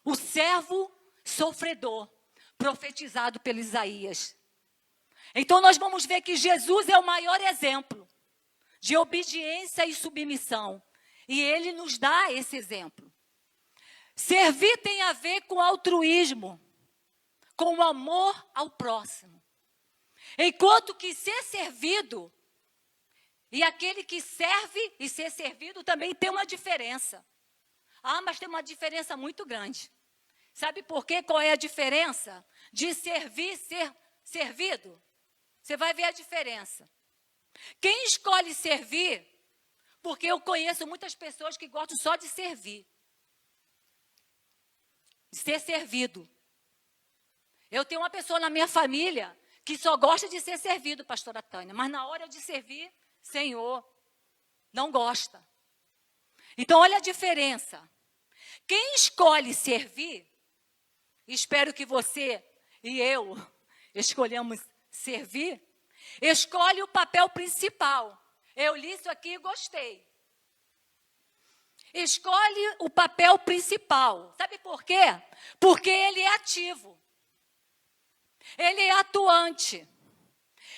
O servo sofredor, profetizado pelo Isaías. Então nós vamos ver que Jesus é o maior exemplo de obediência e submissão. E ele nos dá esse exemplo. Servir tem a ver com altruísmo, com o amor ao próximo. Enquanto que ser servido e aquele que serve e ser servido também tem uma diferença. Ah, mas tem uma diferença muito grande. Sabe por quê? Qual é a diferença de servir e ser servido? Você vai ver a diferença. Quem escolhe servir, porque eu conheço muitas pessoas que gostam só de servir, de ser servido. Eu tenho uma pessoa na minha família que só gosta de ser servido, pastora Tânia, mas na hora de servir, Senhor, não gosta. Então, olha a diferença. Quem escolhe servir, espero que você e eu escolhamos servir, escolhe o papel principal. Eu li isso aqui e gostei. Escolhe o papel principal. Sabe por quê? Porque ele é ativo. Ele é atuante.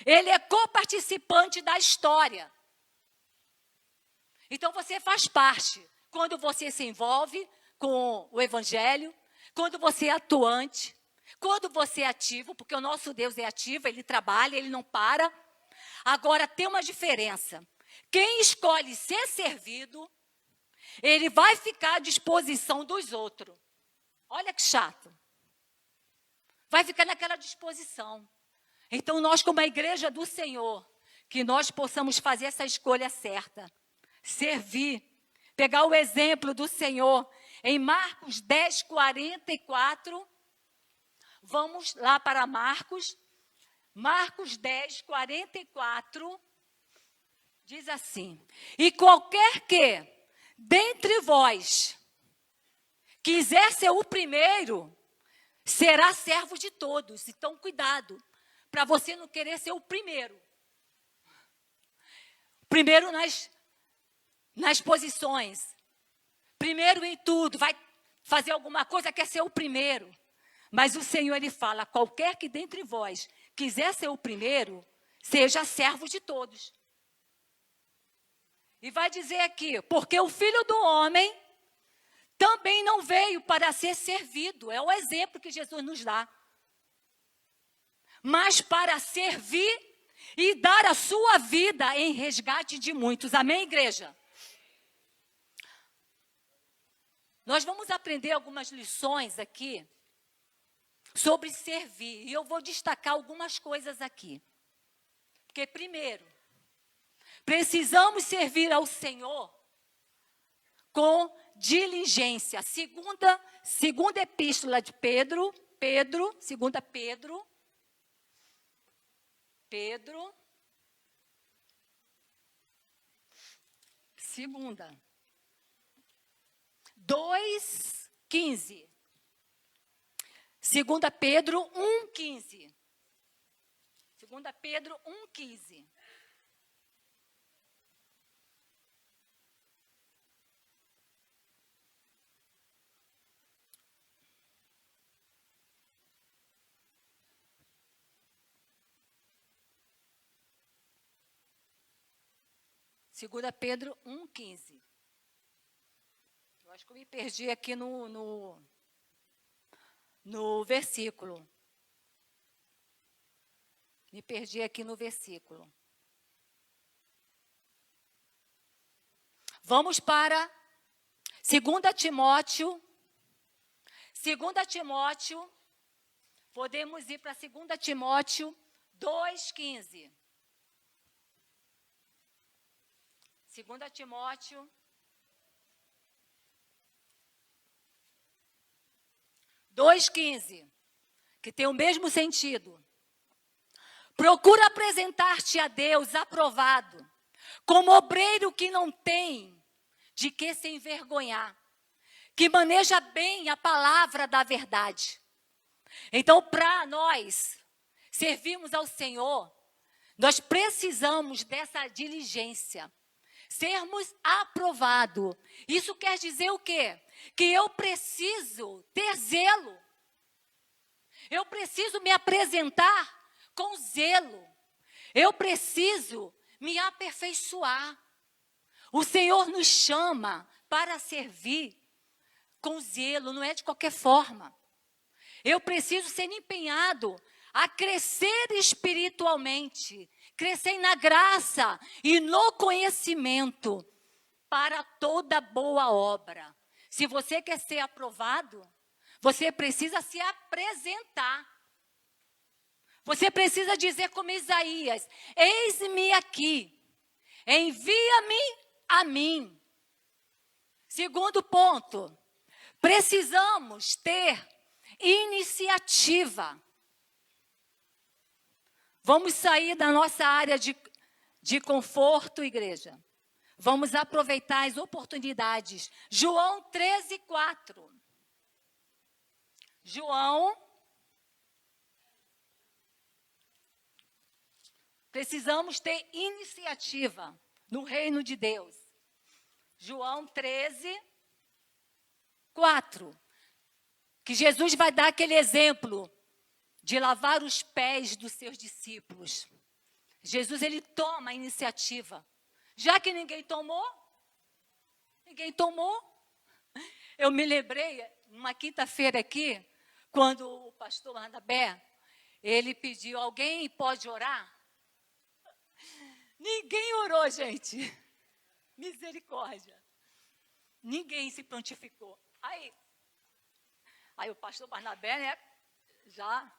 Ele é coparticipante da história. Então você faz parte. Quando você se envolve com o evangelho, quando você é atuante, quando você é ativo, porque o nosso Deus é ativo, ele trabalha, ele não para. Agora tem uma diferença. Quem escolhe ser servido, ele vai ficar à disposição dos outros. Olha que chato. Vai ficar naquela disposição. Então nós, como a igreja do Senhor, que nós possamos fazer essa escolha certa. Servir. Pegar o exemplo do Senhor em Marcos 10, 44. Vamos lá para Marcos. Marcos 10, 44. Diz assim: e qualquer que dentre vós quiser ser o primeiro, será servo de todos. Então, cuidado, para você não querer ser o primeiro. Primeiro nas posições. Primeiro em tudo. Vai fazer alguma coisa, quer ser o primeiro. Mas o Senhor, ele fala: qualquer que dentre vós quiser ser o primeiro, seja servo de todos. E vai dizer aqui: porque o Filho do Homem também não veio para ser servido. É o exemplo que Jesus nos dá. Mas para servir e dar a sua vida em resgate de muitos. Amém, igreja? Nós vamos aprender algumas lições aqui sobre servir. E eu vou destacar algumas coisas aqui. Porque, primeiro, precisamos servir ao Senhor com diligência. Segunda epístola de Pedro, segunda Pedro, segunda, 2:15. Segunda Pedro 1:15. Segunda Pedro 1:15. 2 Pedro 1,15. Eu acho que eu me perdi aqui no versículo. Me perdi aqui no versículo. Vamos para 2 Timóteo. 2 Timóteo. Podemos ir para 2 Timóteo 2,15. 2 Timóteo 2,15, que tem o mesmo sentido. Procura apresentar-te a Deus aprovado, como obreiro que não tem de que se envergonhar, que maneja bem a palavra da verdade. Então, para nós servirmos ao Senhor, nós precisamos dessa diligência, sermos aprovados. Isso quer dizer o quê? Que eu preciso ter zelo. Eu preciso me apresentar com zelo. Eu preciso me aperfeiçoar. O Senhor nos chama para servir com zelo, não é de qualquer forma. Eu preciso ser empenhado a crescer espiritualmente, crescer na graça e no conhecimento para toda boa obra. Se você quer ser aprovado, você precisa se apresentar. Você precisa dizer como Isaías: eis-me aqui, envia-me a mim. Segundo ponto, precisamos ter iniciativa. Vamos sair da nossa área de conforto, igreja. Vamos aproveitar as oportunidades. João 13:4. João. Precisamos ter iniciativa no reino de Deus. João 13:4. Que Jesus vai dar aquele exemplo de lavar os pés dos seus discípulos. Jesus, ele toma a iniciativa. Já que ninguém tomou. Eu me lembrei, numa quinta-feira aqui, quando o pastor Barnabé, ele pediu: alguém pode orar? Ninguém orou, gente. Misericórdia. Ninguém se prontificou. Aí o pastor Barnabé, né, já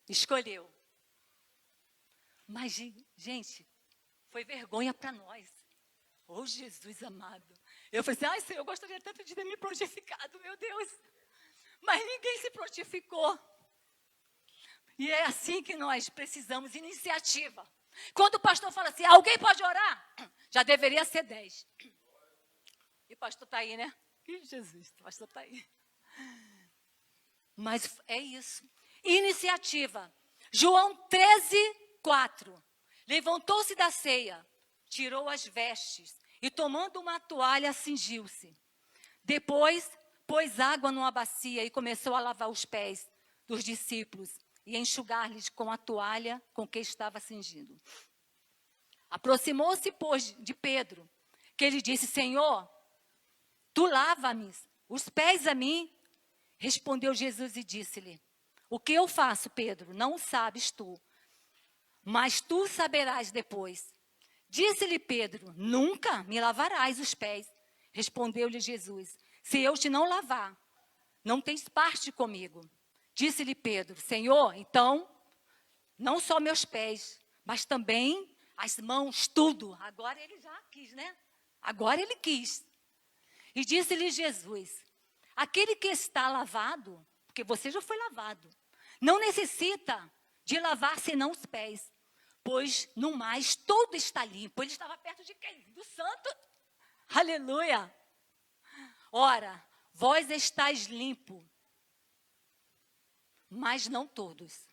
escolheu. Mas, gente, foi vergonha para nós. Oh, Jesus amado. Eu falei assim: ai, Senhor, eu gostaria tanto de ter me prontificado, meu Deus. Mas ninguém se prontificou. E é assim que nós precisamos, iniciativa. Quando o pastor fala assim: alguém pode orar? Já deveria ser 10. E o pastor está aí, né? Ih, Jesus, o pastor está aí. Mas é isso. Iniciativa. João 13:4. Levantou-se da ceia, tirou as vestes e, tomando uma toalha, cingiu-se. Depois, pôs água numa bacia e começou a lavar os pés dos discípulos e enxugar-lhes com a toalha com que estava cingido. Aproximou-se, pois, de Pedro, que ele disse: Senhor, tu lava-me os pés a mim? Respondeu Jesus e disse-lhe: o que eu faço, Pedro, não sabes tu, mas tu saberás depois. Disse-lhe Pedro: nunca me lavarás os pés. Respondeu-lhe Jesus: se eu te não lavar, não tens parte comigo. Disse-lhe Pedro: Senhor, então, não só meus pés, mas também as mãos, tudo. Agora ele já quis, né? Agora ele quis. E disse-lhe Jesus: aquele que está lavado, porque você já foi lavado, não necessita de lavar senão os pés, pois no mais todo está limpo. Ele estava perto de quem? Do santo. Aleluia. Ora, vós estáis limpo, mas não todos.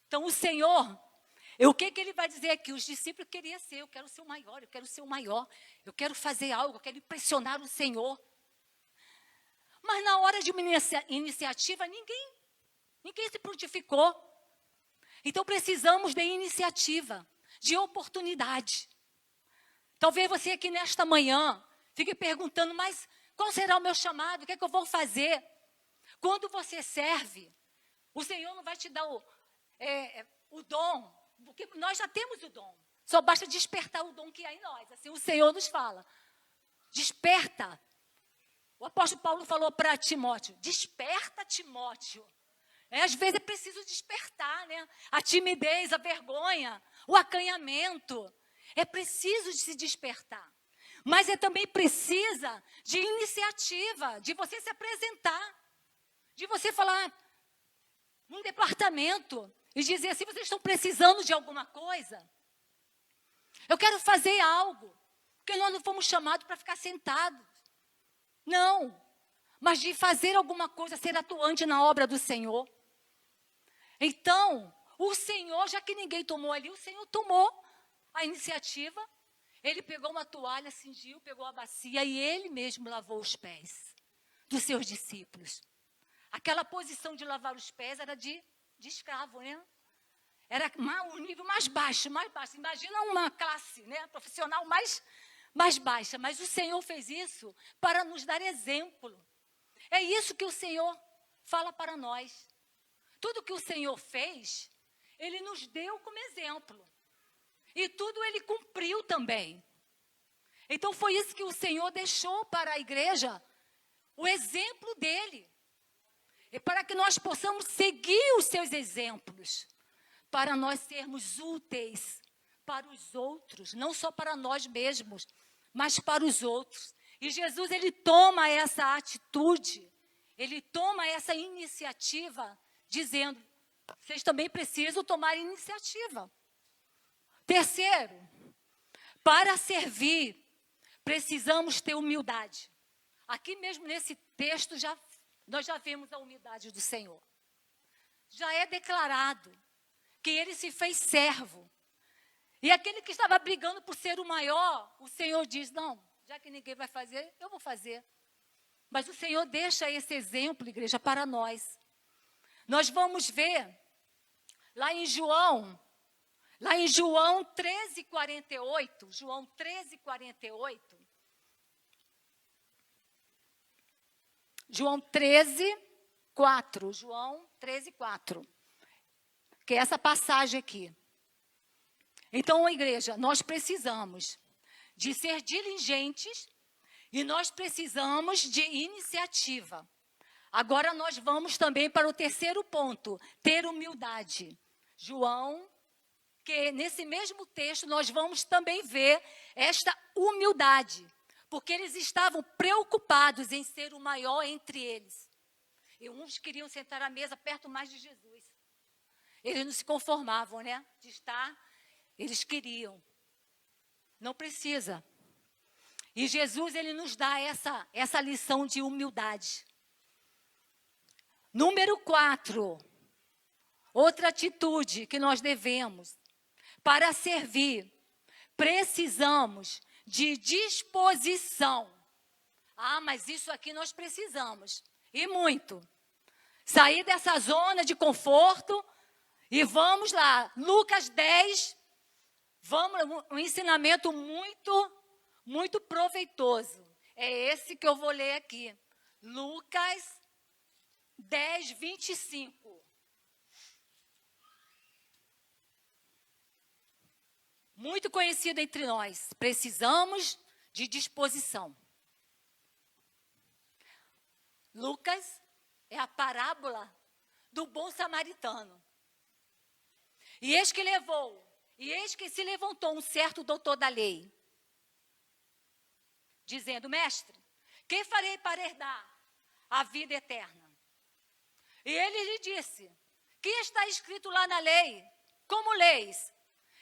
Então o Senhor, o que ele vai dizer aqui? Os discípulos queriam ser: eu quero ser o maior, eu quero ser o maior, eu quero fazer algo, eu quero impressionar o Senhor. Mas na hora de uma iniciativa, ninguém se prontificou. Então precisamos de iniciativa, de oportunidade. Talvez você aqui nesta manhã fique perguntando, mas qual será o meu chamado? O que é que eu vou fazer? Quando você serve, o Senhor não vai te dar o dom, porque nós já temos o dom. Só basta despertar o dom que há em nós. Assim o Senhor nos fala. Desperta. O apóstolo Paulo falou para Timóteo, desperta, Timóteo. Às vezes é preciso despertar, né? A timidez, a vergonha, o acanhamento. É preciso de se despertar. Mas também precisa de iniciativa, de você se apresentar, de você falar num departamento e dizer assim, vocês estão precisando de alguma coisa? Eu quero fazer algo, porque nós não fomos chamados para ficar sentados. Não, mas de fazer alguma coisa, ser atuante na obra do Senhor. Então, o Senhor, já que ninguém tomou ali, o Senhor tomou a iniciativa. Ele pegou uma toalha, cingiu, pegou a bacia e ele mesmo lavou os pés dos seus discípulos. Aquela posição de lavar os pés era de escravo, né? Era o nível mais baixo, mais baixo. Imagina uma classe, né, profissional mais baixa. Mas o Senhor fez isso para nos dar exemplo. É isso que o Senhor fala para nós. Tudo que o Senhor fez, Ele nos deu como exemplo. E tudo Ele cumpriu também. Então foi isso que o Senhor deixou para a igreja, o exemplo dEle. E para que nós possamos seguir os seus exemplos. Para nós sermos úteis para os outros, não só para nós mesmos, mas para os outros. E Jesus, Ele toma essa atitude, Ele toma essa iniciativa, dizendo, vocês também precisam tomar iniciativa. Terceiro, para servir, precisamos ter humildade. Aqui mesmo nesse texto, nós já vemos a humildade do Senhor. Já é declarado que Ele se fez servo. E aquele que estava brigando por ser o maior, o Senhor diz, não, já que ninguém vai fazer, eu vou fazer. Mas o Senhor deixa esse exemplo, igreja, para nós. Nós vamos ver lá em João 13:48, João 13:48. João 13:4. Que é essa passagem aqui. Então, igreja, nós precisamos de ser diligentes e nós precisamos de iniciativa. Agora nós vamos também para o terceiro ponto, ter humildade. João, que nesse mesmo texto nós vamos também ver esta humildade, porque eles estavam preocupados em ser o maior entre eles. E uns queriam sentar à mesa perto mais de Jesus. Eles não se conformavam, né? De estar, eles queriam. Não precisa. E Jesus, Ele nos dá essa lição de humildade. Número 4. Outra atitude que nós devemos. Para servir, precisamos de disposição. Ah, mas isso aqui nós precisamos. E muito. Sair dessa zona de conforto. E vamos lá, Lucas 10, um ensinamento muito proveitoso. É esse que eu vou ler aqui. Lucas 10:25. Muito conhecido entre nós. Precisamos de disposição. Lucas é a parábola do bom samaritano. E eis que se levantou um certo doutor da lei, dizendo, mestre, que farei para herdar a vida eterna? E ele lhe disse, que está escrito lá na lei? Como leis?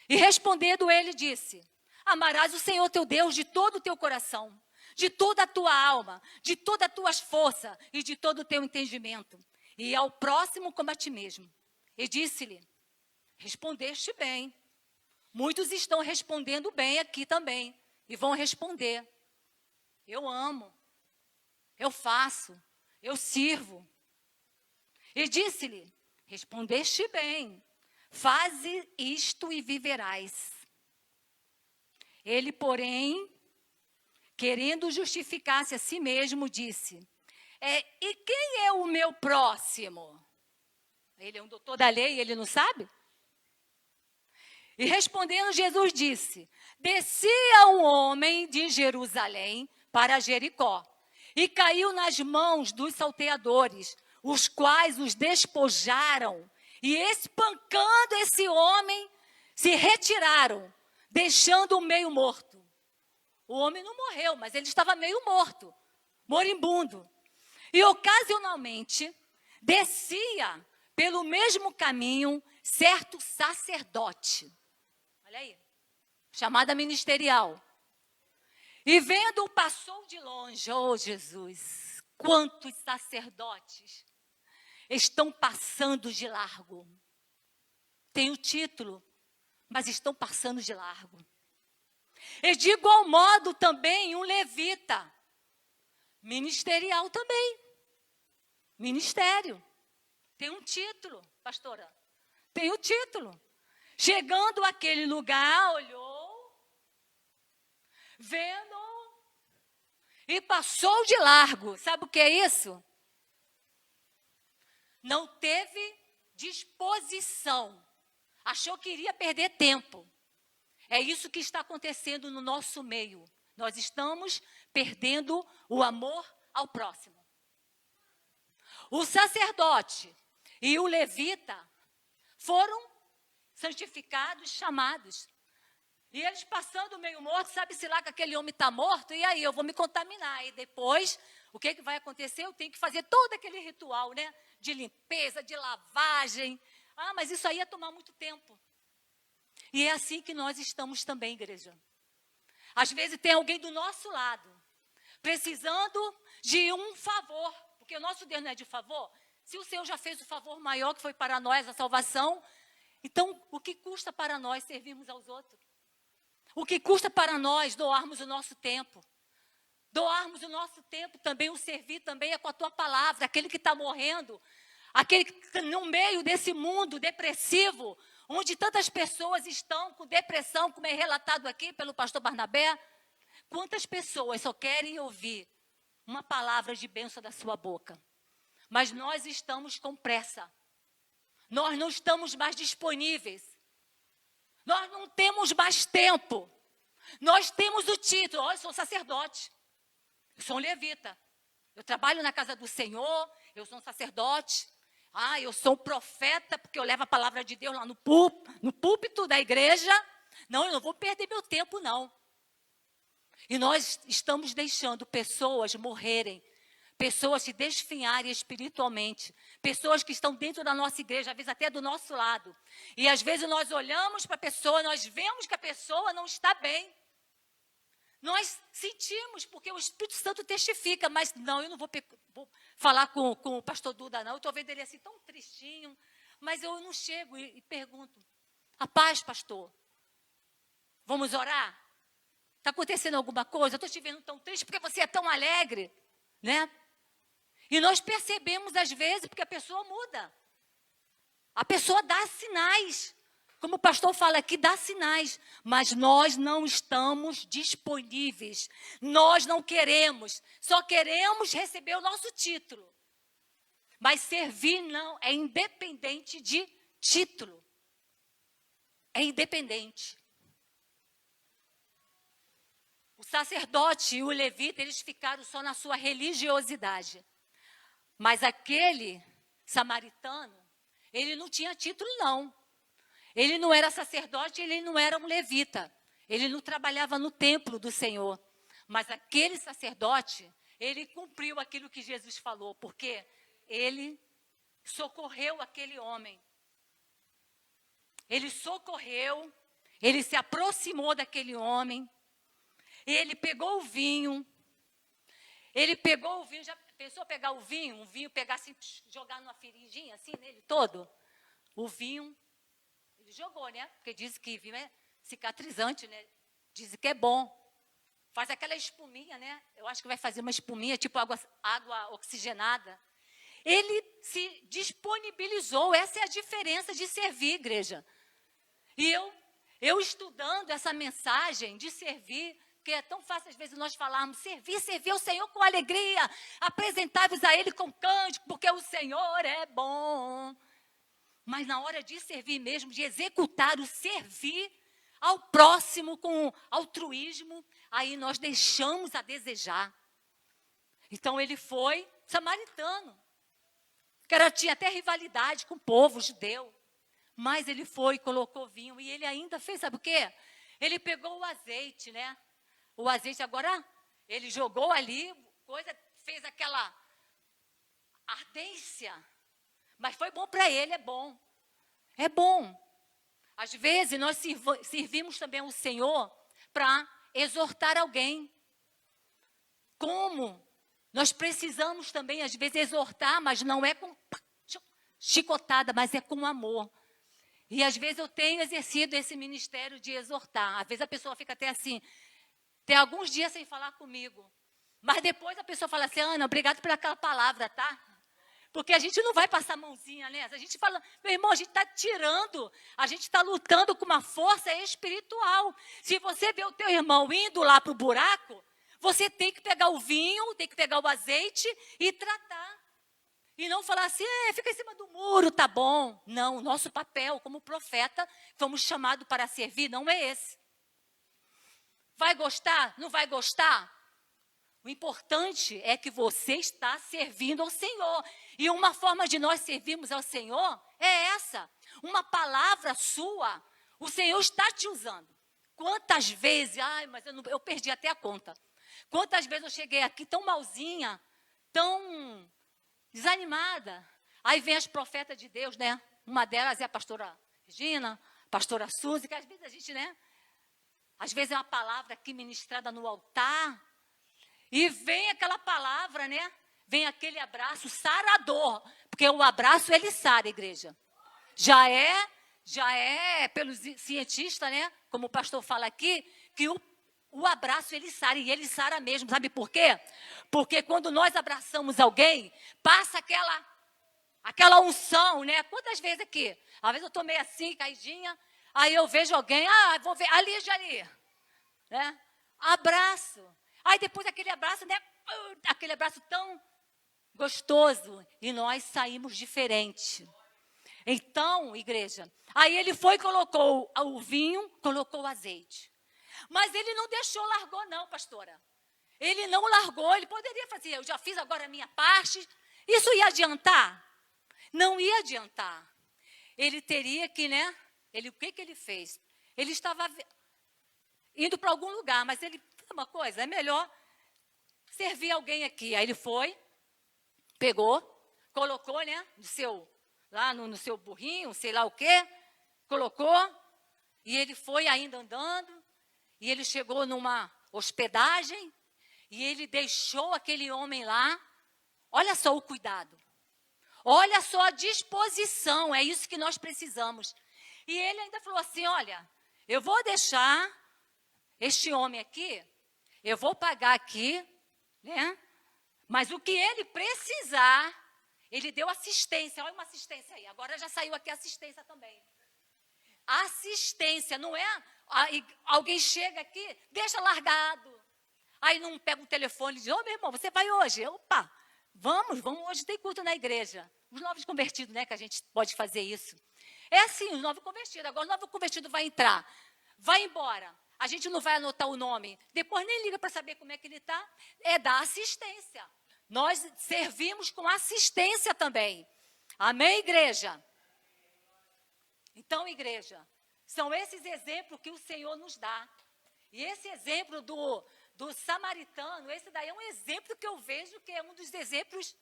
E respondendo ele disse, amarás o Senhor teu Deus de todo o teu coração, de toda a tua alma, de toda a tua força e de todo o teu entendimento, e ao próximo como a ti mesmo. E disse-lhe, respondeste bem. Muitos estão respondendo bem aqui também. E vão responder. Eu amo. Eu faço. Eu sirvo. E disse-lhe, respondeste bem. Faze isto e viverás. Ele, porém, querendo justificar-se a si mesmo, disse: e quem é o meu próximo? Ele é um doutor da lei, ele não sabe? E respondendo, Jesus disse: descia um homem de Jerusalém para Jericó e caiu nas mãos dos salteadores, os quais os despojaram e, espancando esse homem, se retiraram, deixando-o meio morto. O homem não morreu, mas ele estava meio morto, moribundo. E ocasionalmente descia pelo mesmo caminho certo sacerdote. Olha aí, chamada ministerial. E vendo-o, passou de longe. Oh, Jesus, quantos sacerdotes estão passando de largo. Tem o título, mas estão passando de largo. E de igual modo também um levita, ministerial também, ministério, tem um título, pastora, tem o título. Chegando àquele lugar, olhou, vendo e passou de largo. Sabe o que é isso? Não teve disposição, achou que iria perder tempo. É isso que está acontecendo no nosso meio. Nós estamos perdendo o amor ao próximo. O sacerdote e o levita foram santificados, chamados. E eles passando meio morto, sabe-se lá que aquele homem está morto, e aí eu vou me contaminar. E depois, o que vai acontecer? Eu tenho que fazer todo aquele ritual, né? De limpeza, de lavagem. Ah, mas isso aí ia tomar muito tempo. E é assim que nós estamos também, igreja. Às vezes tem alguém do nosso lado, precisando de um favor, porque o nosso Deus não é de favor. Se o Senhor já fez o favor maior que foi para nós, a salvação, então o que custa para nós servirmos aos outros? O que custa para nós doarmos o nosso tempo? Doarmos o nosso tempo também, o servir também é com a tua palavra, aquele que está morrendo, aquele que no meio desse mundo depressivo, onde tantas pessoas estão com depressão, como é relatado aqui pelo pastor Barnabé. Quantas pessoas só querem ouvir uma palavra de bênção da sua boca? Mas nós estamos com pressa. Nós não estamos mais disponíveis. Nós não temos mais tempo. Nós temos o título. Olha, eu sou sacerdote. Eu sou um levita. Eu trabalho na casa do Senhor. Eu sou um sacerdote. Ah, eu sou um profeta, porque eu levo a palavra de Deus lá no púlpito da igreja. Não, eu não vou perder meu tempo, não. E nós estamos deixando pessoas morrerem, pessoas se desfinharem espiritualmente, pessoas que estão dentro da nossa igreja, às vezes até do nosso lado. E às vezes nós olhamos para a pessoa, nós vemos que a pessoa não está bem. Nós sentimos, porque o Espírito Santo testifica, mas não, eu não vou falar com o pastor Duda, não. Eu estou vendo ele assim tão tristinho, mas eu não chego e pergunto: a paz, pastor, vamos orar? Está acontecendo alguma coisa? Eu estou te vendo tão triste porque você é tão alegre, né? E nós percebemos às vezes porque a pessoa muda. A pessoa dá sinais. Como o pastor fala aqui, dá sinais, mas nós não estamos disponíveis, nós não queremos, só queremos receber o nosso título. Mas servir não, é independente de título, é independente. O sacerdote e o levita, eles ficaram só na sua religiosidade, mas aquele samaritano, ele não tinha título não. Ele não era sacerdote, ele não era um levita. Ele não trabalhava no templo do Senhor. Mas aquele sacerdote, ele cumpriu aquilo que Jesus falou, porque ele socorreu aquele homem. Ele socorreu, ele se aproximou daquele homem, ele pegou o vinho, já pensou pegar o vinho pegar assim, jogar numa feringuinha assim nele todo? O vinho, ele jogou, né? Porque diz que vinho é cicatrizante, né? Diz que é bom. Faz aquela espuminha, né? Eu acho que vai fazer uma espuminha, tipo água oxigenada. Ele se disponibilizou. Essa é a diferença de servir, igreja. E eu estudando essa mensagem de servir, porque é tão fácil às vezes nós falarmos, servir ao Senhor com alegria, apresentar-vos a Ele com cântico, porque o Senhor é bom. Mas na hora de servir mesmo, de executar o servir ao próximo com altruísmo, aí nós deixamos a desejar. Então ele foi samaritano, que tinha até rivalidade com o povo judeu, mas ele foi, colocou vinho e ele ainda fez, sabe o quê? Ele pegou o azeite, né? O azeite agora, ele jogou ali, fez aquela ardência, mas foi bom para ele, é bom. É bom. Às vezes nós servimos também ao Senhor para exortar alguém. Como? Nós precisamos também, às vezes, exortar, mas não é com chicotada, mas é com amor. E às vezes eu tenho exercido esse ministério de exortar. Às vezes a pessoa fica até assim, tem alguns dias sem falar comigo. Mas depois a pessoa fala assim, Ana, obrigado por aquela palavra, tá? Porque a gente não vai passar a mãozinha nessa. A gente fala, meu irmão, a gente está tirando, a gente está lutando com uma força espiritual. Se você vê o teu irmão indo lá para o buraco, você tem que pegar o vinho, tem que pegar o azeite e tratar. E não falar assim, fica em cima do muro, tá bom. Não, o nosso papel como profeta, fomos chamados para servir, não é esse. Vai gostar? Não vai gostar? O importante é que você está servindo ao Senhor. E uma forma de nós servirmos ao Senhor é essa. Uma palavra sua, o Senhor está te usando. Quantas vezes, mas eu perdi até a conta. Quantas vezes eu cheguei aqui tão malzinha, tão desanimada. Aí vem as profetas de Deus, né? Uma delas é a pastora Regina, a pastora Suzy, que às vezes a gente, né? Às vezes é uma palavra aqui ministrada no altar. E vem aquela palavra, né? Vem aquele abraço sarador. Porque o abraço, ele sara, igreja. Já é pelos cientistas, né? Como o pastor fala aqui, que o abraço, ele sara. E ele sara mesmo. Sabe por quê? Porque quando nós abraçamos alguém, passa aquela unção, né? Quantas vezes aqui? Às vezes eu estou meio assim, caidinha. Aí eu vejo alguém, vou ver, ali, né? Abraço. Aí depois aquele abraço, né? Aquele abraço tão gostoso. E nós saímos diferente. Então, igreja, aí ele foi e colocou o vinho, colocou o azeite. Mas ele não deixou, largou não, pastora. Ele não largou, ele poderia fazer, eu já fiz agora a minha parte. Isso ia adiantar? Não ia adiantar. Ele teria que, né? O que ele fez? Ele estava indo para algum lugar, mas ele, uma coisa, é melhor servir alguém aqui. Aí ele foi, pegou, colocou, né, lá no seu burrinho, sei lá o quê, colocou, e ele foi ainda andando, e ele chegou numa hospedagem, e ele deixou aquele homem lá. Olha só o cuidado, olha só a disposição, é isso que nós precisamos. E ele ainda falou assim, olha, eu vou deixar este homem aqui, eu vou pagar aqui, né? Mas o que ele precisar, ele deu assistência. Olha uma assistência aí, agora já saiu aqui a assistência também. Assistência, não é alguém chega aqui, deixa largado. Aí não pega um telefone e diz, meu irmão, você vai hoje? Opa, vamos, hoje tem culto na igreja. Os novos convertidos, né, que a gente pode fazer isso. É assim, os novos convertidos. Agora o novo convertido vai entrar, vai embora. A gente não vai anotar o nome. Depois nem liga para saber como é que ele está. É dar assistência. Nós servimos com assistência também. Amém, igreja? Então, igreja, são esses exemplos que o Senhor nos dá. E esse exemplo do samaritano, esse daí é um exemplo que eu vejo que é um dos exemplos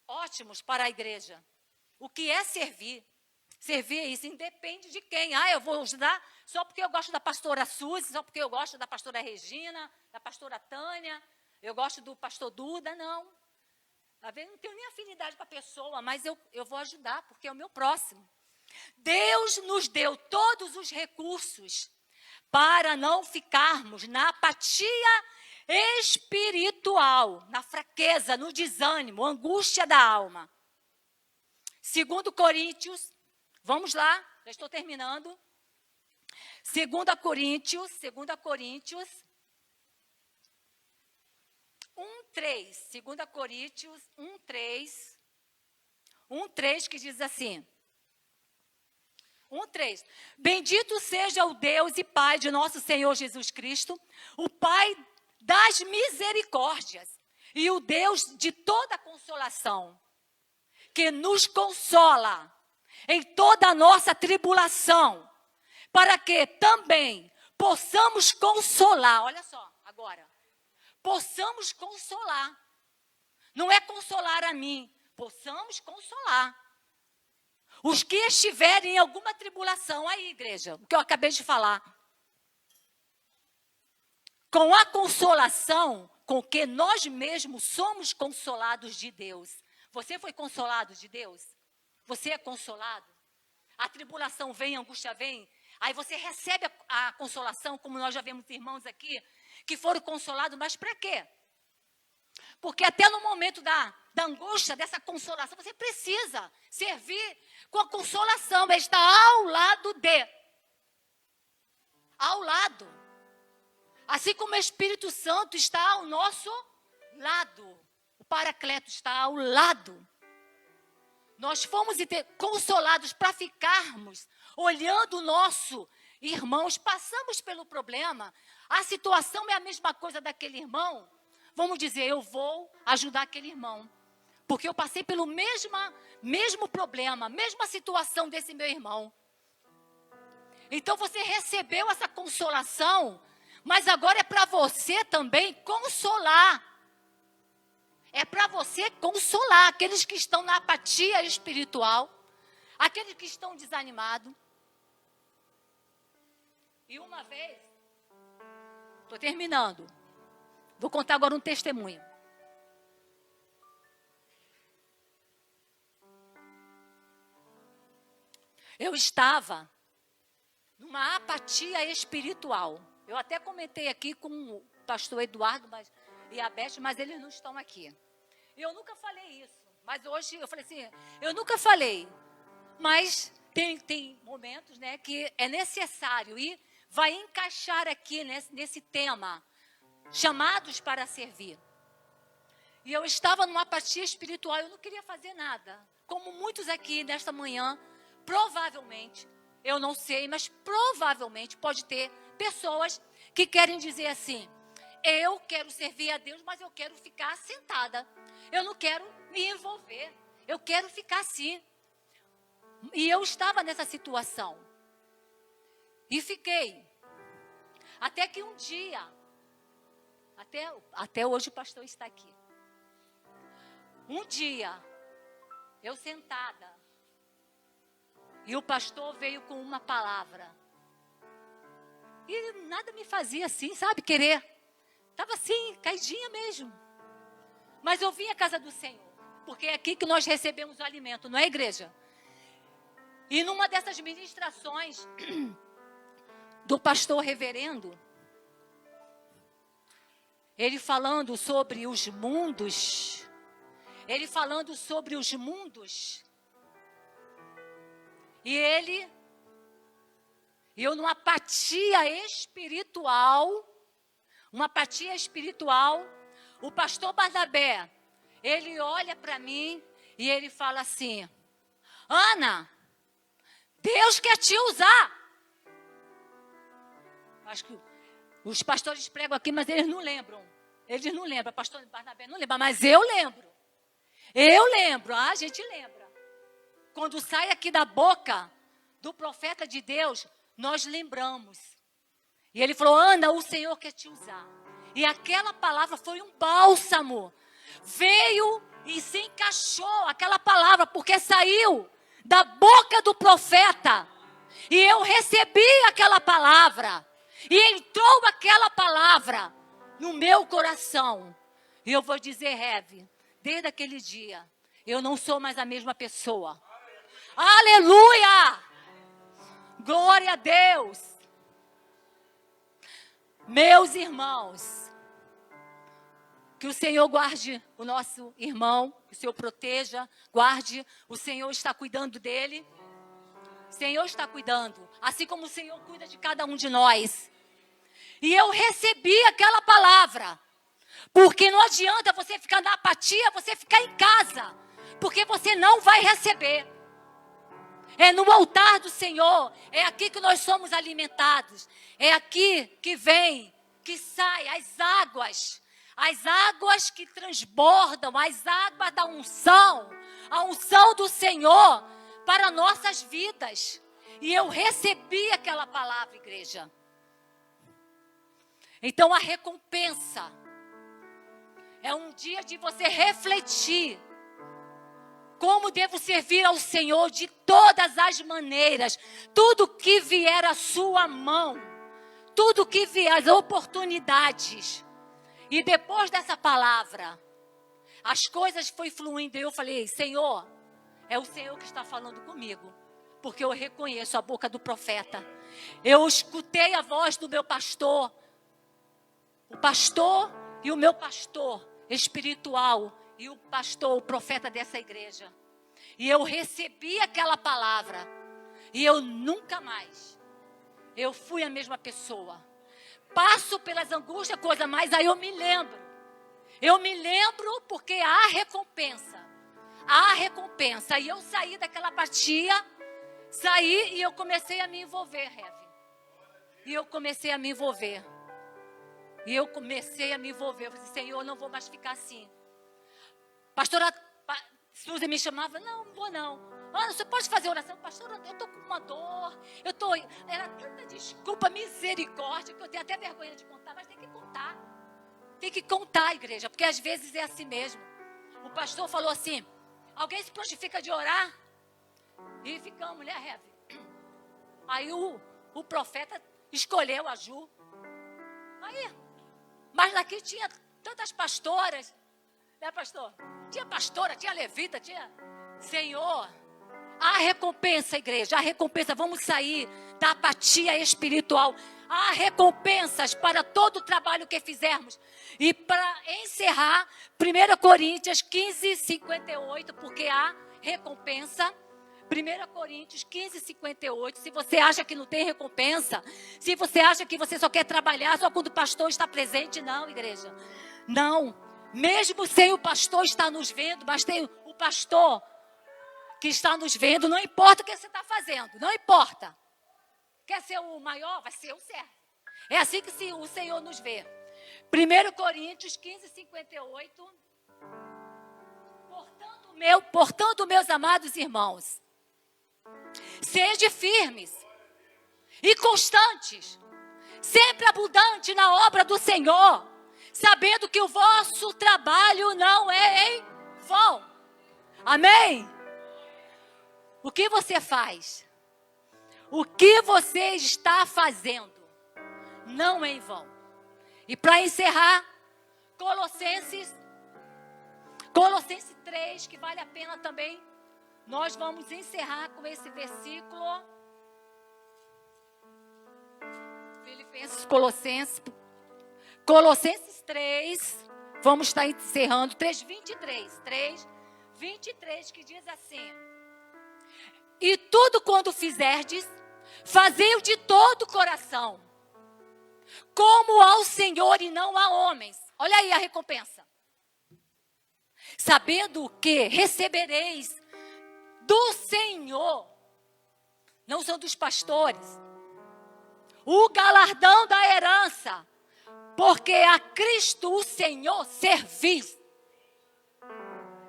ótimos para a igreja. O que é servir? Servir é isso, independe de quem. Eu vou ajudar só porque eu gosto da pastora Suzy, só porque eu gosto da pastora Regina, da pastora Tânia, eu gosto do pastor Duda, não. Às vezes não tenho nem afinidade com a pessoa, mas eu vou ajudar, porque é o meu próximo. Deus nos deu todos os recursos para não ficarmos na apatia espiritual, na fraqueza, no desânimo, angústia da alma. 2 Coríntios, vamos lá, já estou terminando. 2 Coríntios 1:3. 2 Coríntios 1:3. 1:3 que diz assim. 1:3. Bendito seja o Deus e Pai de nosso Senhor Jesus Cristo, o Pai das misericórdias e o Deus de toda consolação, que nos consola em toda a nossa tribulação, para que também possamos consolar. Olha só, agora. Possamos consolar. Não é consolar a mim, possamos consolar os que estiverem em alguma tribulação. Aí, igreja, o que eu acabei de falar. Com a consolação com que nós mesmos somos consolados de Deus. Você foi consolado de Deus? Você é consolado? A tribulação vem, a angústia vem, aí você recebe a consolação, como nós já vemos irmãos aqui, que foram consolados, mas para quê? Porque até no momento da angústia, dessa consolação, você precisa servir com a consolação. Ele está ao lado de. Ao lado. Assim como o Espírito Santo está ao nosso lado. O Paracleto está ao lado. Nós fomos consolados para ficarmos olhando o nosso irmãos. Passamos pelo problema. A situação é a mesma coisa daquele irmão. Vamos dizer, eu vou ajudar aquele irmão. Porque eu passei pelo mesmo problema, mesma situação desse meu irmão. Então você recebeu essa consolação, mas agora é para você também consolar. É para você consolar aqueles que estão na apatia espiritual, aqueles que estão desanimados. E uma vez, estou terminando, vou contar agora um testemunho. Eu estava numa apatia espiritual. Eu até comentei aqui com o pastor Eduardo e a Beth, mas eles não estão aqui. Eu nunca falei isso, mas hoje eu falei assim, eu nunca falei, mas tem momentos, né, que é necessário e vai encaixar aqui nesse tema, chamados para servir. E eu estava numa apatia espiritual, eu não queria fazer nada. Como muitos aqui nesta manhã, provavelmente, eu não sei, mas provavelmente pode ter pessoas que querem dizer assim, eu quero servir a Deus, mas eu quero ficar sentada. Eu não quero me envolver. Eu quero ficar assim. E eu estava nessa situação. E fiquei. Até que um dia, até hoje o pastor está aqui. Um dia, eu sentada, e o pastor veio com uma palavra. E nada me fazia assim, sabe, querer. Estava assim, caidinha mesmo. Mas eu vim à casa do Senhor, porque é aqui que nós recebemos o alimento, não é, igreja? E numa dessas ministrações do pastor reverendo, ele falando sobre os mundos, e eu numa apatia espiritual, o pastor Barnabé, ele olha para mim e ele fala assim, Ana, Deus quer te usar. Acho que os pastores pregam aqui, mas eles não lembram. O pastor Barnabé não lembra, mas eu lembro. A gente lembra. Quando sai aqui da boca do profeta de Deus, nós lembramos. E ele falou, Ana, o Senhor quer te usar. E aquela palavra foi um bálsamo. Veio e se encaixou aquela palavra, porque saiu da boca do profeta. E eu recebi aquela palavra. E entrou aquela palavra no meu coração. E eu vou dizer, Heve, desde aquele dia, eu não sou mais a mesma pessoa. Aleluia! Glória a Deus! Meus irmãos, que o Senhor guarde o nosso irmão, que o Senhor proteja, guarde, o Senhor está cuidando dele. O Senhor está cuidando, assim como o Senhor cuida de cada um de nós. E eu recebi aquela palavra. Porque não adianta você ficar na apatia, você ficar em casa. Porque você não vai receber. É no altar do Senhor. É aqui que nós somos alimentados. É aqui que vem, que sai as águas. As águas que transbordam, as águas da unção. A unção do Senhor para nossas vidas. E eu recebi aquela palavra, igreja. Então a recompensa é um dia de você refletir como devo servir ao Senhor de todas as maneiras. Tudo que vier à sua mão, tudo que vier, as oportunidades. E depois dessa palavra, as coisas foi fluindo. E eu falei, Senhor, é o Senhor que está falando comigo. Porque eu reconheço a boca do profeta. Eu escutei a voz do meu pastor. O pastor e o meu pastor espiritual. E o pastor, o profeta dessa igreja. E eu recebi aquela palavra. E eu nunca mais. Eu fui a mesma pessoa. Passo pelas angústias, coisa, mas aí eu me lembro. Eu me lembro porque há recompensa. Há recompensa. E eu saí daquela apatia. Saí e eu comecei a me envolver, Heavy. E eu comecei a me envolver. E eu comecei a me envolver. Eu falei, Senhor, eu não vou mais ficar assim. Pastora Suzy me chamava, não vou não. Ana, você pode fazer oração? Pastora, eu estou com uma dor. Era tanta desculpa, misericórdia, que eu tenho até vergonha de contar, mas tem que contar. Tem que contar, igreja, porque às vezes é assim mesmo. O pastor falou assim, alguém se prontifica de orar? E ficamos, né, Heve? Aí o profeta escolheu a Ju. Aí, mas daqui tinha tantas pastoras. Né, pastor? Tinha pastora, tinha levita, tinha... Senhor, há recompensa, igreja, há recompensa. Vamos sair da apatia espiritual. Há recompensas para todo o trabalho que fizermos. E para encerrar, 1 Coríntios 15, 58, porque há recompensa. 1 Coríntios 15, 58. Se você acha que não tem recompensa, se você acha que você só quer trabalhar só quando o pastor está presente, não, igreja. Não. Mesmo sem o pastor estar nos vendo, mas tem o pastor que está nos vendo, não importa o que você está fazendo, não importa. Quer ser o maior? Vai ser o certo. É assim que o Senhor nos vê. 1 Coríntios 15, 58. Portanto, meus amados irmãos, sede firmes e constantes, sempre abundante na obra do Senhor, sabendo que o vosso trabalho não é em vão. Amém? O que você faz? O que você está fazendo não é em vão. E para encerrar, Colossenses 3, que vale a pena também. Nós vamos encerrar com esse versículo. Colossenses 3, vamos estar encerrando, 3:23, que diz assim: e tudo quando fizerdes, fazei-o de todo o coração, como ao Senhor e não a homens. Olha aí a recompensa. Sabendo que recebereis do Senhor, não são dos pastores, o galardão da herança, porque a Cristo o Senhor servis.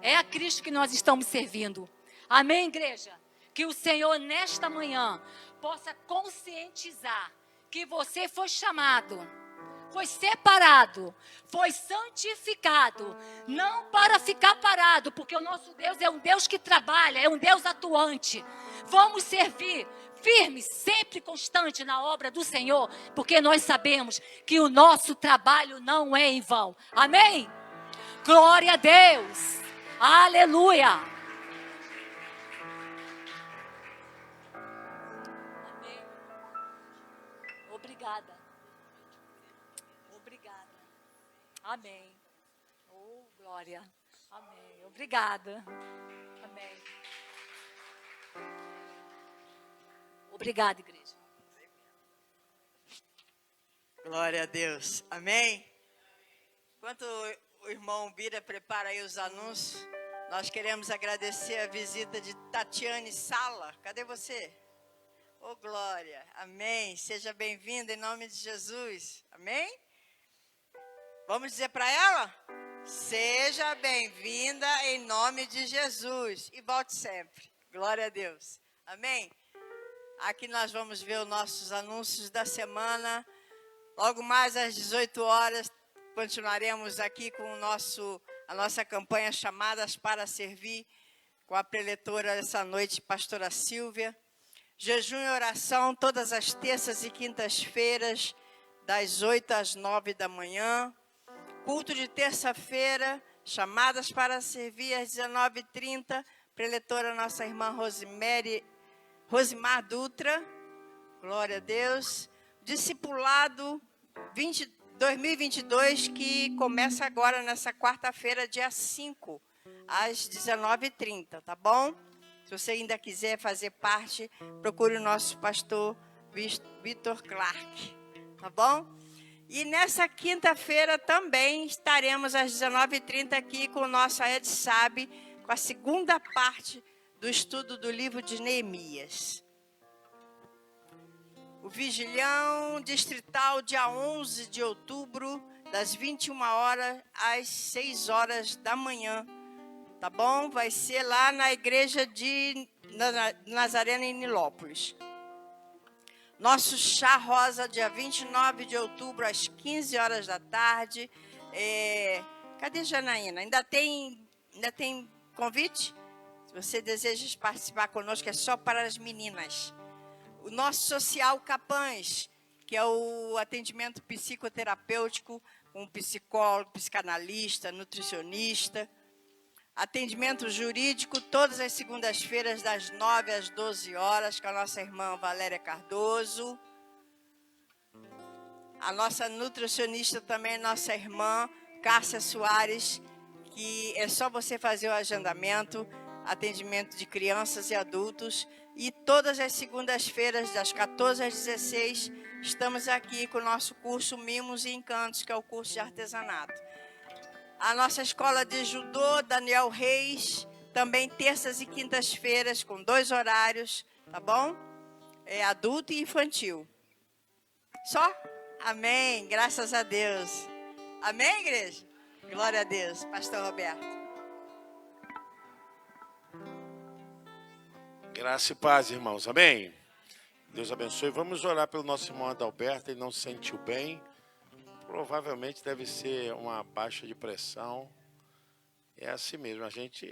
É a Cristo que nós estamos servindo. Amém, igreja? Que o Senhor nesta manhã possa conscientizar que você foi chamado, foi separado, foi santificado, não para ficar parado, porque o nosso Deus é um Deus que trabalha, é um Deus atuante. Vamos servir firmes, sempre constante na obra do Senhor, porque nós sabemos que o nosso trabalho não é em vão. Amém? Glória a Deus. Aleluia. Amém. Obrigada. Amém. Oh, glória. Amém. Obrigada. Amém. Obrigada, igreja. Glória a Deus. Amém? Enquanto o irmão Bira prepara aí os anúncios, nós queremos agradecer a visita de Tatiane Sala. Cadê você? Ô, glória. Amém. Seja bem-vinda em nome de Jesus. Amém? Vamos dizer para ela? Seja bem-vinda em nome de Jesus. E volte sempre. Glória a Deus. Amém? Aqui nós vamos ver os nossos anúncios da semana. Logo mais às 18 horas, continuaremos aqui com a nossa campanha Chamadas para Servir, com a preletora essa noite, pastora Silvia. Jejum e oração todas as terças e quintas-feiras, das 8 às 9 da manhã. Culto de terça-feira, Chamadas para Servir, às 19h30. Preletora nossa irmã Rosimar Dutra. Glória a Deus. Discipulado 2022, que começa agora nessa quarta-feira, dia 5, às 19h30, tá bom? Se você ainda quiser fazer parte, procure o nosso pastor Vitor Clark, tá bom? E nessa quinta-feira também estaremos às 19h30 aqui com o nosso Ed Sabe, com a segunda parte do estudo do livro de Neemias. O Vigilhão Distrital, dia 11 de outubro, das 21 horas às 6 horas da manhã. Tá bom? Vai ser lá na igreja de Nazarena, em Nilópolis. Nosso chá rosa, dia 29 de outubro, às 15 horas da tarde. Cadê Janaína? Ainda tem convite? Se você deseja participar conosco, é só para as meninas. O nosso social Capães, que é o atendimento psicoterapêutico, com psicólogo, psicanalista, nutricionista. Atendimento jurídico, todas as segundas-feiras, das 9 às 12 horas, com a nossa irmã Valéria Cardoso. A nossa nutricionista também, nossa irmã Cássia Soares, que é só você fazer o agendamento, atendimento de crianças e adultos. E todas as segundas-feiras, das 14 às 16, estamos aqui com o nosso curso Mimos e Encantos, que é o curso de artesanato. A nossa escola de judô, Daniel Reis, também terças e quintas-feiras, com 2 horários, tá bom? É adulto e infantil. Só? Amém, graças a Deus. Amém, igreja? Glória a Deus. Pastor Roberto. Graça e paz, irmãos. Amém? Deus abençoe. Vamos orar pelo nosso irmão Adalberto. Ele não se sentiu bem. Provavelmente deve ser uma baixa de pressão. É assim mesmo. A gente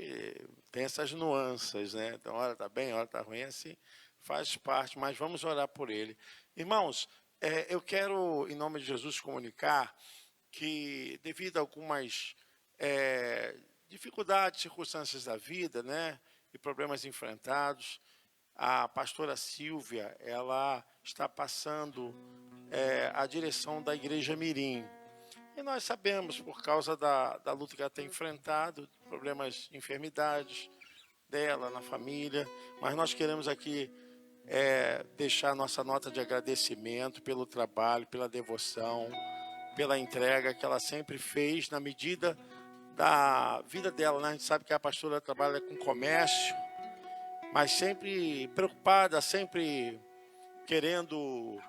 tem essas nuances, né? Então, hora está bem, hora está ruim. Assim faz parte, mas vamos orar por ele. Irmãos, eu quero, em nome de Jesus, comunicar que, devido a algumas dificuldades, circunstâncias da vida, né? E problemas enfrentados, a pastora Silvia, ela está passando a direção da Igreja Mirim. E nós sabemos, por causa da luta que ela tem enfrentado, problemas, enfermidades dela, na família, mas nós queremos aqui deixar nossa nota de agradecimento pelo trabalho, pela devoção, pela entrega que ela sempre fez na medida da vida dela, né? A gente sabe que a pastora trabalha com comércio, mas sempre preocupada, sempre querendo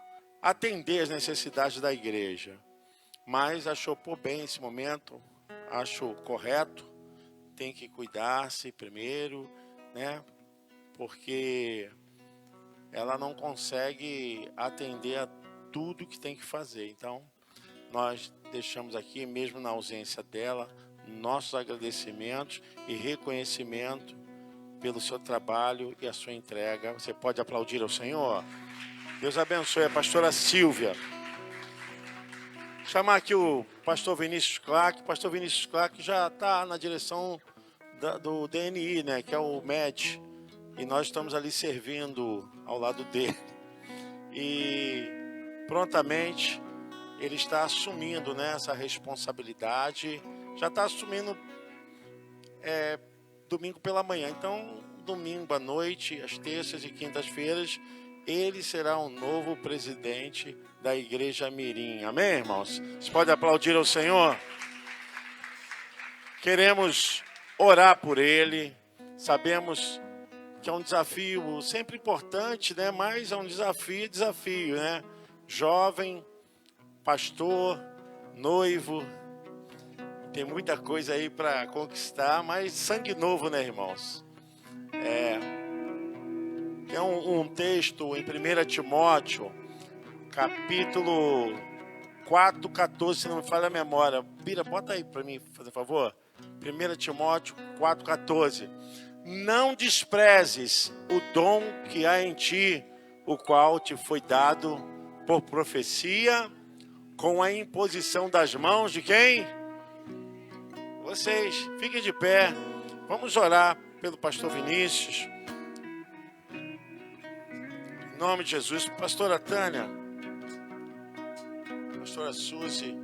atender as necessidades da igreja. Mas achou por bem esse momento, acho correto, tem que cuidar-se primeiro, né? Porque ela não consegue atender a tudo que tem que fazer. Então, nós deixamos aqui, mesmo na ausência dela, nossos agradecimentos e reconhecimento pelo seu trabalho e a sua entrega. Você pode aplaudir ao Senhor? Deus abençoe a pastora Silvia. Chamar aqui o pastor Vinícius Clark. O pastor Vinícius Clark já está na direção do DNI, né, que é o MED. E nós estamos ali servindo ao lado dele. E prontamente ele está assumindo, né, essa responsabilidade. Já está assumindo domingo pela manhã. Então, domingo à noite, às terças e quintas-feiras, ele será o novo presidente da Igreja Mirim. Amém, irmãos? Vocês podem aplaudir ao Senhor? Queremos orar por ele. Sabemos que é um desafio sempre importante, né? Mas é um desafio, né? Jovem, pastor, noivo, tem muita coisa aí para conquistar, mas sangue novo, né, irmãos? Tem um texto em 1 Timóteo, capítulo 4:14, se não me falha a memória. Bira, bota aí para mim, por favor. 1 Timóteo 4:14. Não desprezes o dom que há em ti, o qual te foi dado por profecia, com a imposição das mãos de quem? Vocês. Fiquem de pé. Vamos orar pelo pastor Vinícius. Em nome de Jesus. Pastora Tânia. Pastora Suzy.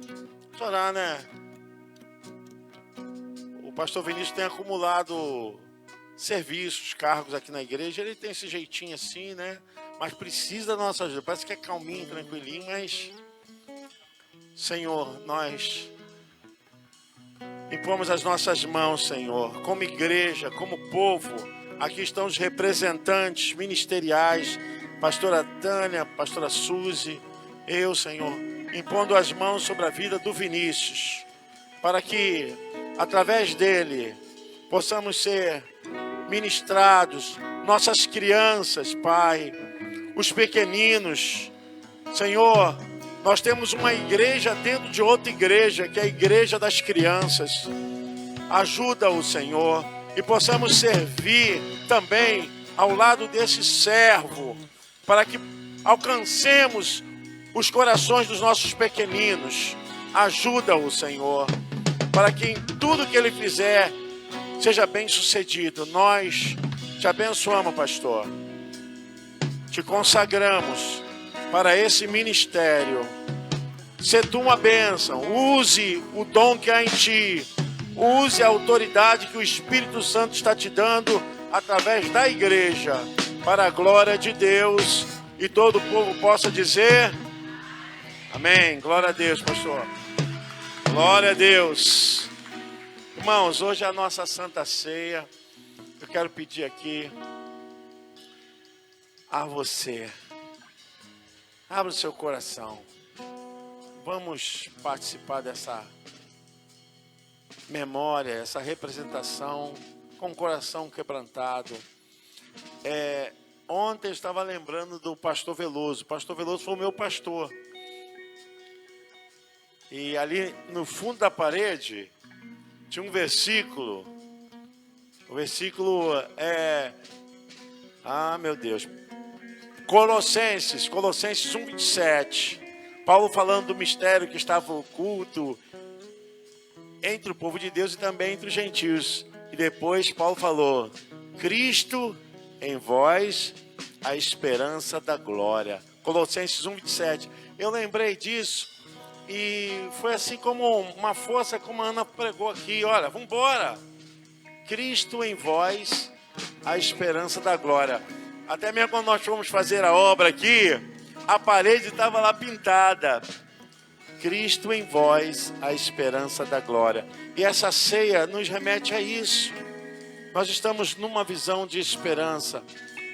Vamos orar, né? O pastor Vinícius tem acumulado serviços, cargos aqui na igreja. Ele tem esse jeitinho assim, né? Mas precisa da nossa ajuda. Parece que é calminho, tranquilinho, mas... Senhor, nós impomos as nossas mãos, Senhor, como igreja, como povo. Aqui estão os representantes ministeriais, pastora Tânia, pastora Suzy, eu, Senhor, impondo as mãos sobre a vida do Vinícius, para que, através dele, possamos ser ministrados, nossas crianças, Pai, os pequeninos. Senhor, nós temos uma igreja dentro de outra igreja, que é a igreja das crianças. Ajuda-o, Senhor, e possamos servir também ao lado desse servo, para que alcancemos os corações dos nossos pequeninos. Ajuda-o, Senhor, para que em tudo que ele fizer seja bem sucedido. Nós te abençoamos, pastor. Te consagramos para esse ministério. Se tu uma bênção, use o dom que há em ti, use a autoridade que o Espírito Santo está te dando através da igreja, para a glória de Deus, e todo o povo possa dizer amém. Glória a Deus, pastor. Glória a Deus. Irmãos, hoje é a nossa Santa Ceia. Eu quero pedir aqui a você, abra o seu coração. Vamos participar dessa memória, essa representação com o coração quebrantado. Ontem eu estava lembrando do pastor Veloso. O pastor Veloso foi o meu pastor. E ali no fundo da parede tinha um versículo. O versículo meu Deus. Colossenses 1:27. Paulo falando do mistério que estava oculto entre o povo de Deus e também entre os gentios. E depois Paulo falou: Cristo em vós, a esperança da glória. Colossenses 1:27. Eu lembrei disso e foi assim como uma força, como a Ana pregou aqui. Olha, vamos embora. Cristo em vós, a esperança da glória. Até mesmo quando nós fomos fazer a obra aqui, a parede estava lá pintada. Cristo em vós, a esperança da glória. E essa ceia nos remete a isso. Nós estamos numa visão de esperança.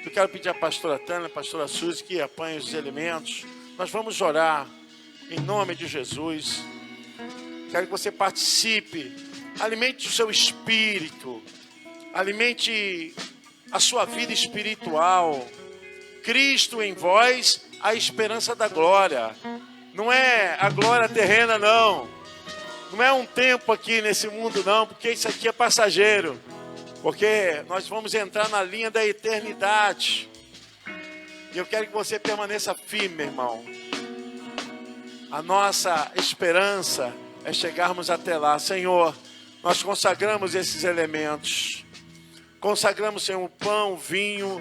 Eu quero pedir à pastora Tânia, à pastora Suzy, que apanhem os elementos. Nós vamos orar em nome de Jesus. Quero que você participe. Alimente o seu espírito. Alimente a sua vida espiritual. Cristo em vós, a esperança da glória. Não é a glória terrena, não. Não é um tempo aqui nesse mundo, não, porque isso aqui é passageiro. Porque nós vamos entrar na linha da eternidade. E eu quero que você permaneça firme, meu irmão. A nossa esperança é chegarmos até lá. Senhor, nós consagramos esses elementos. Consagramos, Senhor, o pão, o vinho.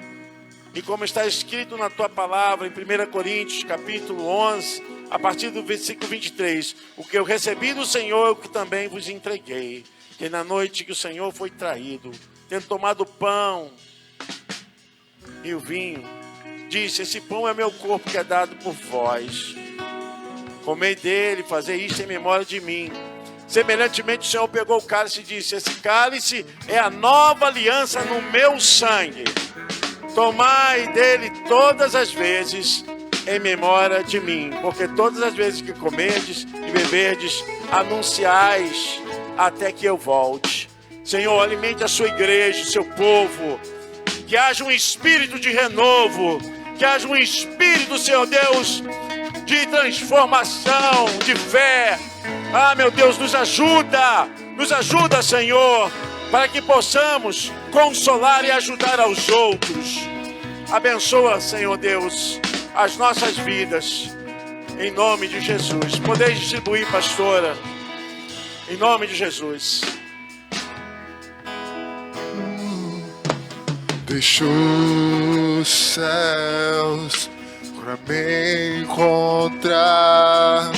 E como está escrito na tua palavra, em 1 Coríntios, capítulo 11, a partir do versículo 23. O que eu recebi do Senhor, o que também vos entreguei. Que na noite que o Senhor foi traído, tendo tomado o pão e o vinho, disse: esse pão é meu corpo que é dado por vós. Comei dele, fazei isto em memória de mim. Semelhantemente, o Senhor pegou o cálice e disse: esse cálice é a nova aliança no meu sangue. Tomai dele todas as vezes em memória de mim, porque todas as vezes que comerdes e beberdes, anunciais até que eu volte. Senhor, alimente a sua igreja, o seu povo, que haja um espírito de renovo, que haja um espírito, Senhor Deus, de transformação, de fé. Ah, meu Deus, nos ajuda, Senhor, para que possamos consolar e ajudar aos outros. Abençoa, Senhor Deus, as nossas vidas, em nome de Jesus. Podeis distribuir, pastora, em nome de Jesus. Deixou os céus para me encontrar.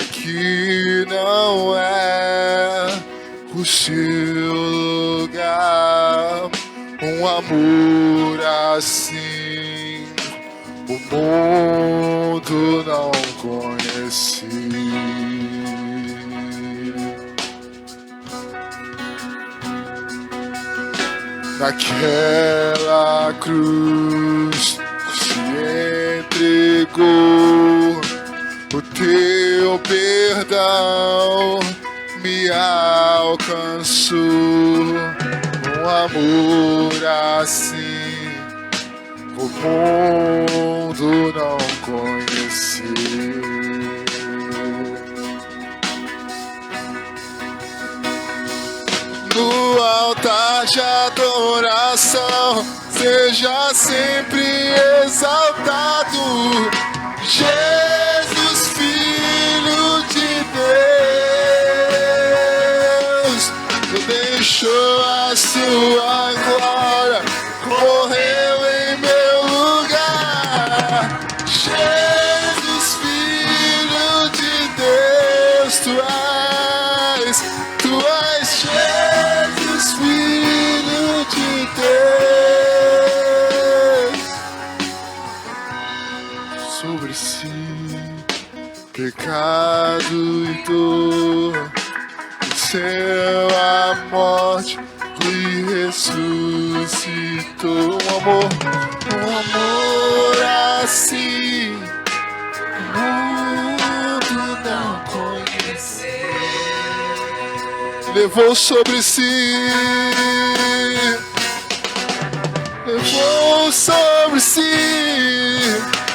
Aqui não é o seu lugar. Um amor assim o mundo não conhecia. Naquela cruz se entregou, o teu perdão me alcançou. Um amor assim o mundo não conheceu. No altar de adoração, seja sempre exaltado, Jesus, Filho de Deus. Deixou a sua glória, morreu em meu lugar. Jesus, Filho de Deus, tu és Jesus, Filho de Deus. Sobre si, pecado e dor, venceu a morte e ressuscitou. Um amor assim o mundo não conheceu. Levou sobre si,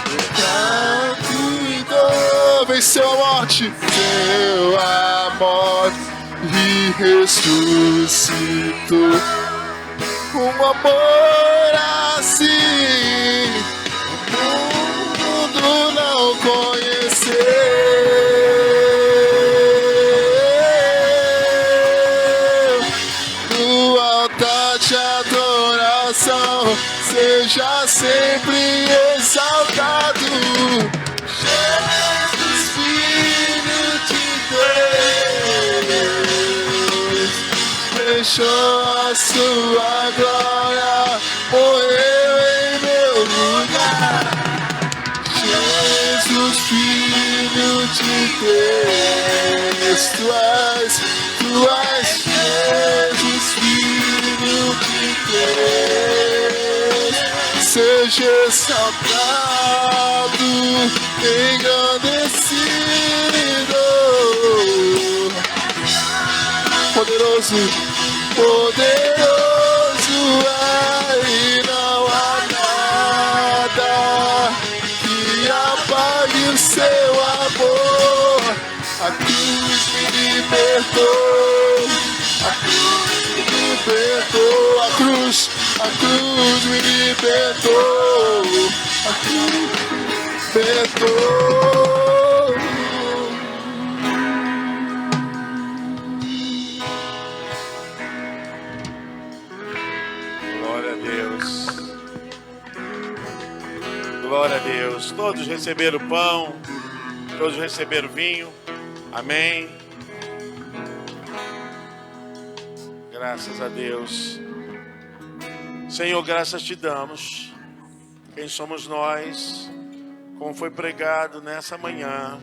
pecado e dor, venceu a morte, venceu a morte e ressuscitou. Um amor assim o mundo não conheceu. No altar de adoração, seja sempre exaltado, Jesus, Filho de Deus. Deixou a sua glória, morreu em meu lugar. Jesus, Filho de Deus, tu és Jesus, Filho de Deus. Seja exaltado, engrandecido, poderoso é, e não há nada que apague o seu amor. A cruz me libertou, a cruz me libertou, a cruz me libertou, a cruz me libertou. Glória a Deus. Todos receberam o pão, todos receberam o vinho. Amém. Graças a Deus. Senhor, graças te damos Quem somos nós? Como foi pregado nessa manhã,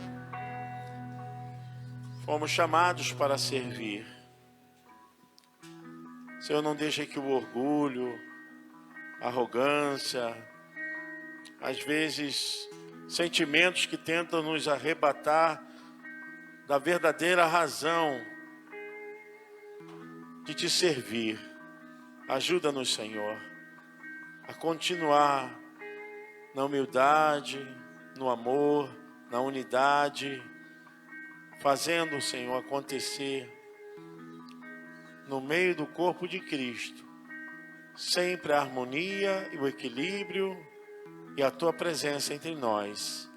fomos chamados para servir. Senhor, não deixe que o orgulho, a arrogância, às vezes sentimentos que tentam nos arrebatar da verdadeira razão de te servir. Ajuda-nos, Senhor, a continuar na humildade, no amor, na unidade, fazendo, Senhor, acontecer no meio do corpo de Cristo, sempre a harmonia e o equilíbrio e a Tua presença entre nós.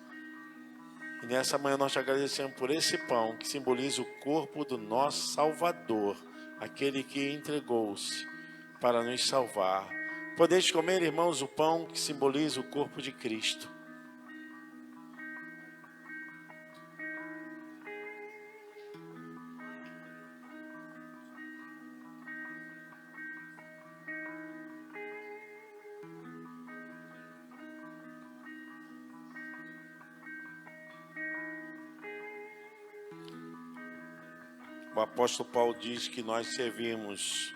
E nessa manhã nós te agradecemos por esse pão que simboliza o corpo do nosso Salvador, aquele que entregou-se para nos salvar. Podeis comer, irmãos, o pão que simboliza o corpo de Cristo. O apóstolo Paulo diz que nós servimos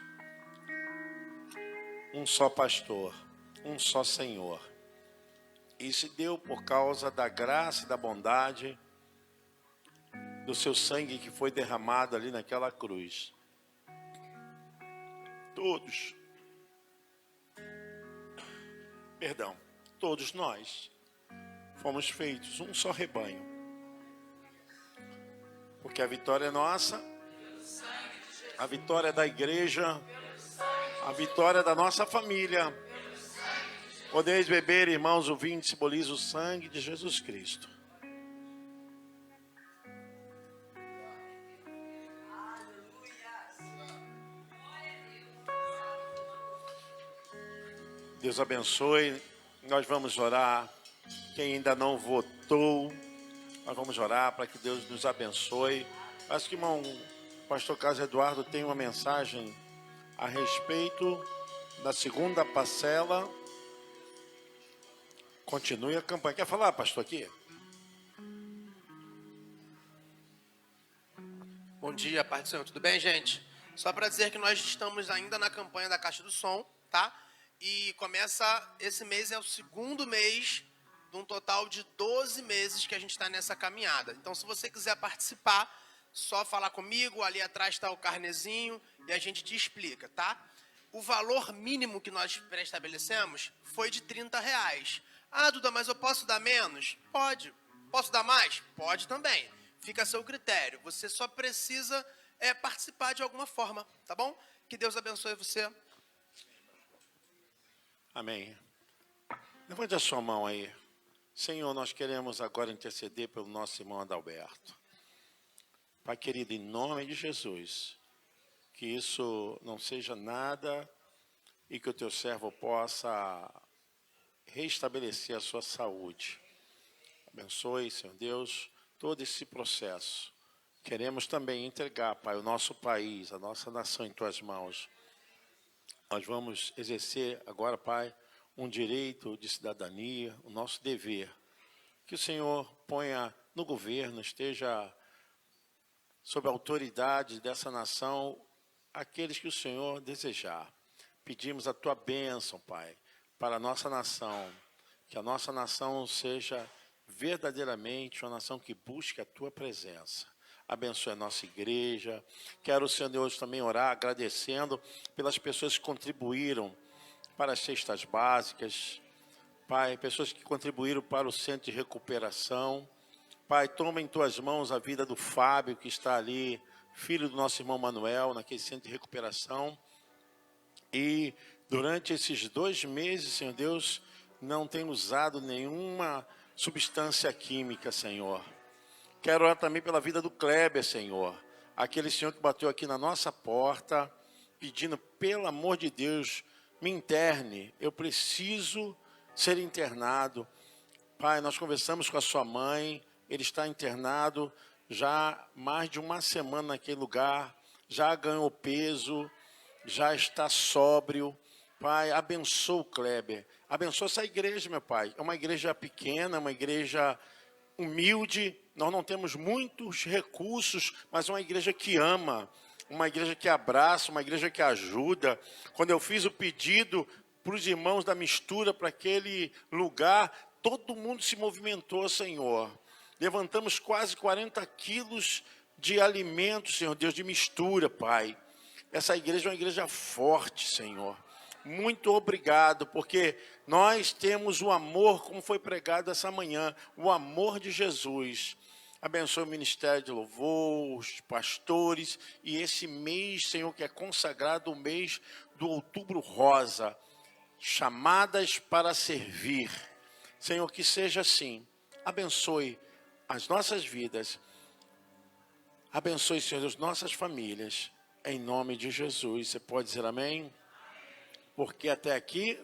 um só pastor, um só Senhor. E se deu por causa da graça e da bondade do seu sangue que foi derramado ali naquela cruz. Todos nós fomos feitos um só rebanho. Porque a vitória é nossa, a vitória é da igreja, a vitória é da nossa família. Podeis beber, irmãos, o vinho que simboliza o sangue de Jesus Cristo. Deus abençoe. Nós vamos orar. Quem ainda não votou, nós vamos orar para que Deus nos abençoe. Acho que, irmão, o pastor Carlos Eduardo tem uma mensagem a respeito da segunda parcela. Continue a campanha. Quer falar, pastor, aqui? Bom dia, paz do Senhor. Tudo bem, gente? Só para dizer que nós estamos ainda na campanha da Caixa do Som, tá? E começa, esse mês é o segundo mês de um total de 12 meses que a gente está nessa caminhada. Então, se você quiser participar, só falar comigo, ali atrás está o carnezinho e a gente te explica, tá? O valor mínimo que nós pré-estabelecemos foi de R$30. Ah, Duda, mas eu posso dar menos? Pode. Posso dar mais? Pode também. Fica a seu critério. Você só precisa participar de alguma forma, tá bom? Que Deus abençoe você. Amém. Levante a sua mão aí. Senhor, nós queremos agora interceder pelo nosso irmão Adalberto. Pai querido, em nome de Jesus, que isso não seja nada e que o teu servo possa restabelecer a sua saúde. Abençoe, Senhor Deus, todo esse processo. Queremos também entregar, Pai, o nosso país, a nossa nação em tuas mãos. Nós vamos exercer agora, Pai, um direito de cidadania, o nosso dever. Que o Senhor ponha no governo, esteja sob a autoridade dessa nação, aqueles que o Senhor desejar. Pedimos a tua bênção, Pai, para a nossa nação. Que a nossa nação seja verdadeiramente uma nação que busque a tua presença. Abençoe a nossa igreja. Quero, Senhor Deus, também orar agradecendo pelas pessoas que contribuíram para as cestas básicas. Pai, pessoas que contribuíram para o centro de recuperação. Pai, toma em tuas mãos a vida do Fábio, que está ali, filho do nosso irmão Manuel, naquele centro de recuperação. E durante esses 2 meses, Senhor Deus, não tem usado nenhuma substância química, Senhor. Quero orar também pela vida do Kleber, Senhor. Aquele Senhor que bateu aqui na nossa porta, pedindo, pelo amor de Deus, me interne. Eu preciso ser internado. Pai, nós conversamos com a sua mãe. Ele está internado já há mais de 1 semana naquele lugar. Já ganhou peso, já está sóbrio. Pai, abençoa o Kleber. Abençoa essa igreja, meu Pai. É uma igreja pequena, uma igreja humilde. Nós não temos muitos recursos, mas uma igreja que ama, uma igreja que abraça, uma igreja que ajuda. Quando eu fiz o pedido para os irmãos da mistura, para aquele lugar, todo mundo se movimentou, Senhor. Levantamos quase 40 quilos de alimento, Senhor Deus, de mistura, Pai. Essa igreja é uma igreja forte, Senhor. Muito obrigado, porque nós temos o amor, como foi pregado essa manhã, o amor de Jesus. Abençoe o ministério de louvor, os pastores, e esse mês, Senhor, que é consagrado o mês do Outubro Rosa, chamadas para servir. Senhor, que seja assim. Abençoe as nossas vidas. Abençoe, Senhor, as nossas famílias. Em nome de Jesus. Você pode dizer amém? Porque até aqui...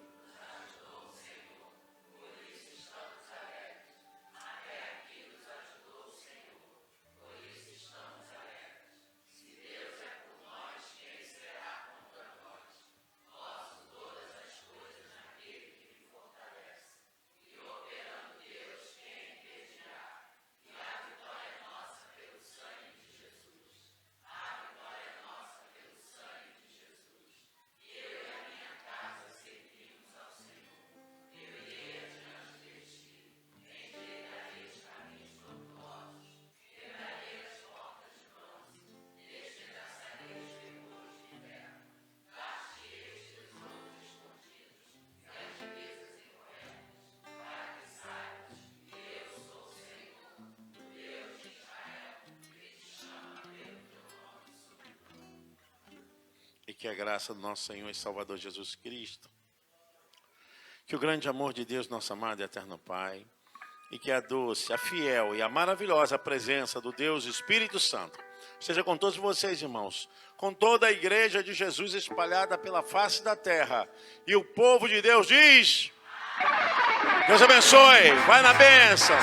E que a graça do nosso Senhor e Salvador Jesus Cristo, que o grande amor de Deus, nosso amado e eterno Pai, e que a doce, a fiel e a maravilhosa presença do Deus Espírito Santo esteja com todos vocês, irmãos, com toda a igreja de Jesus espalhada pela face da terra. E o povo de Deus diz: Deus abençoe, vai na bênção.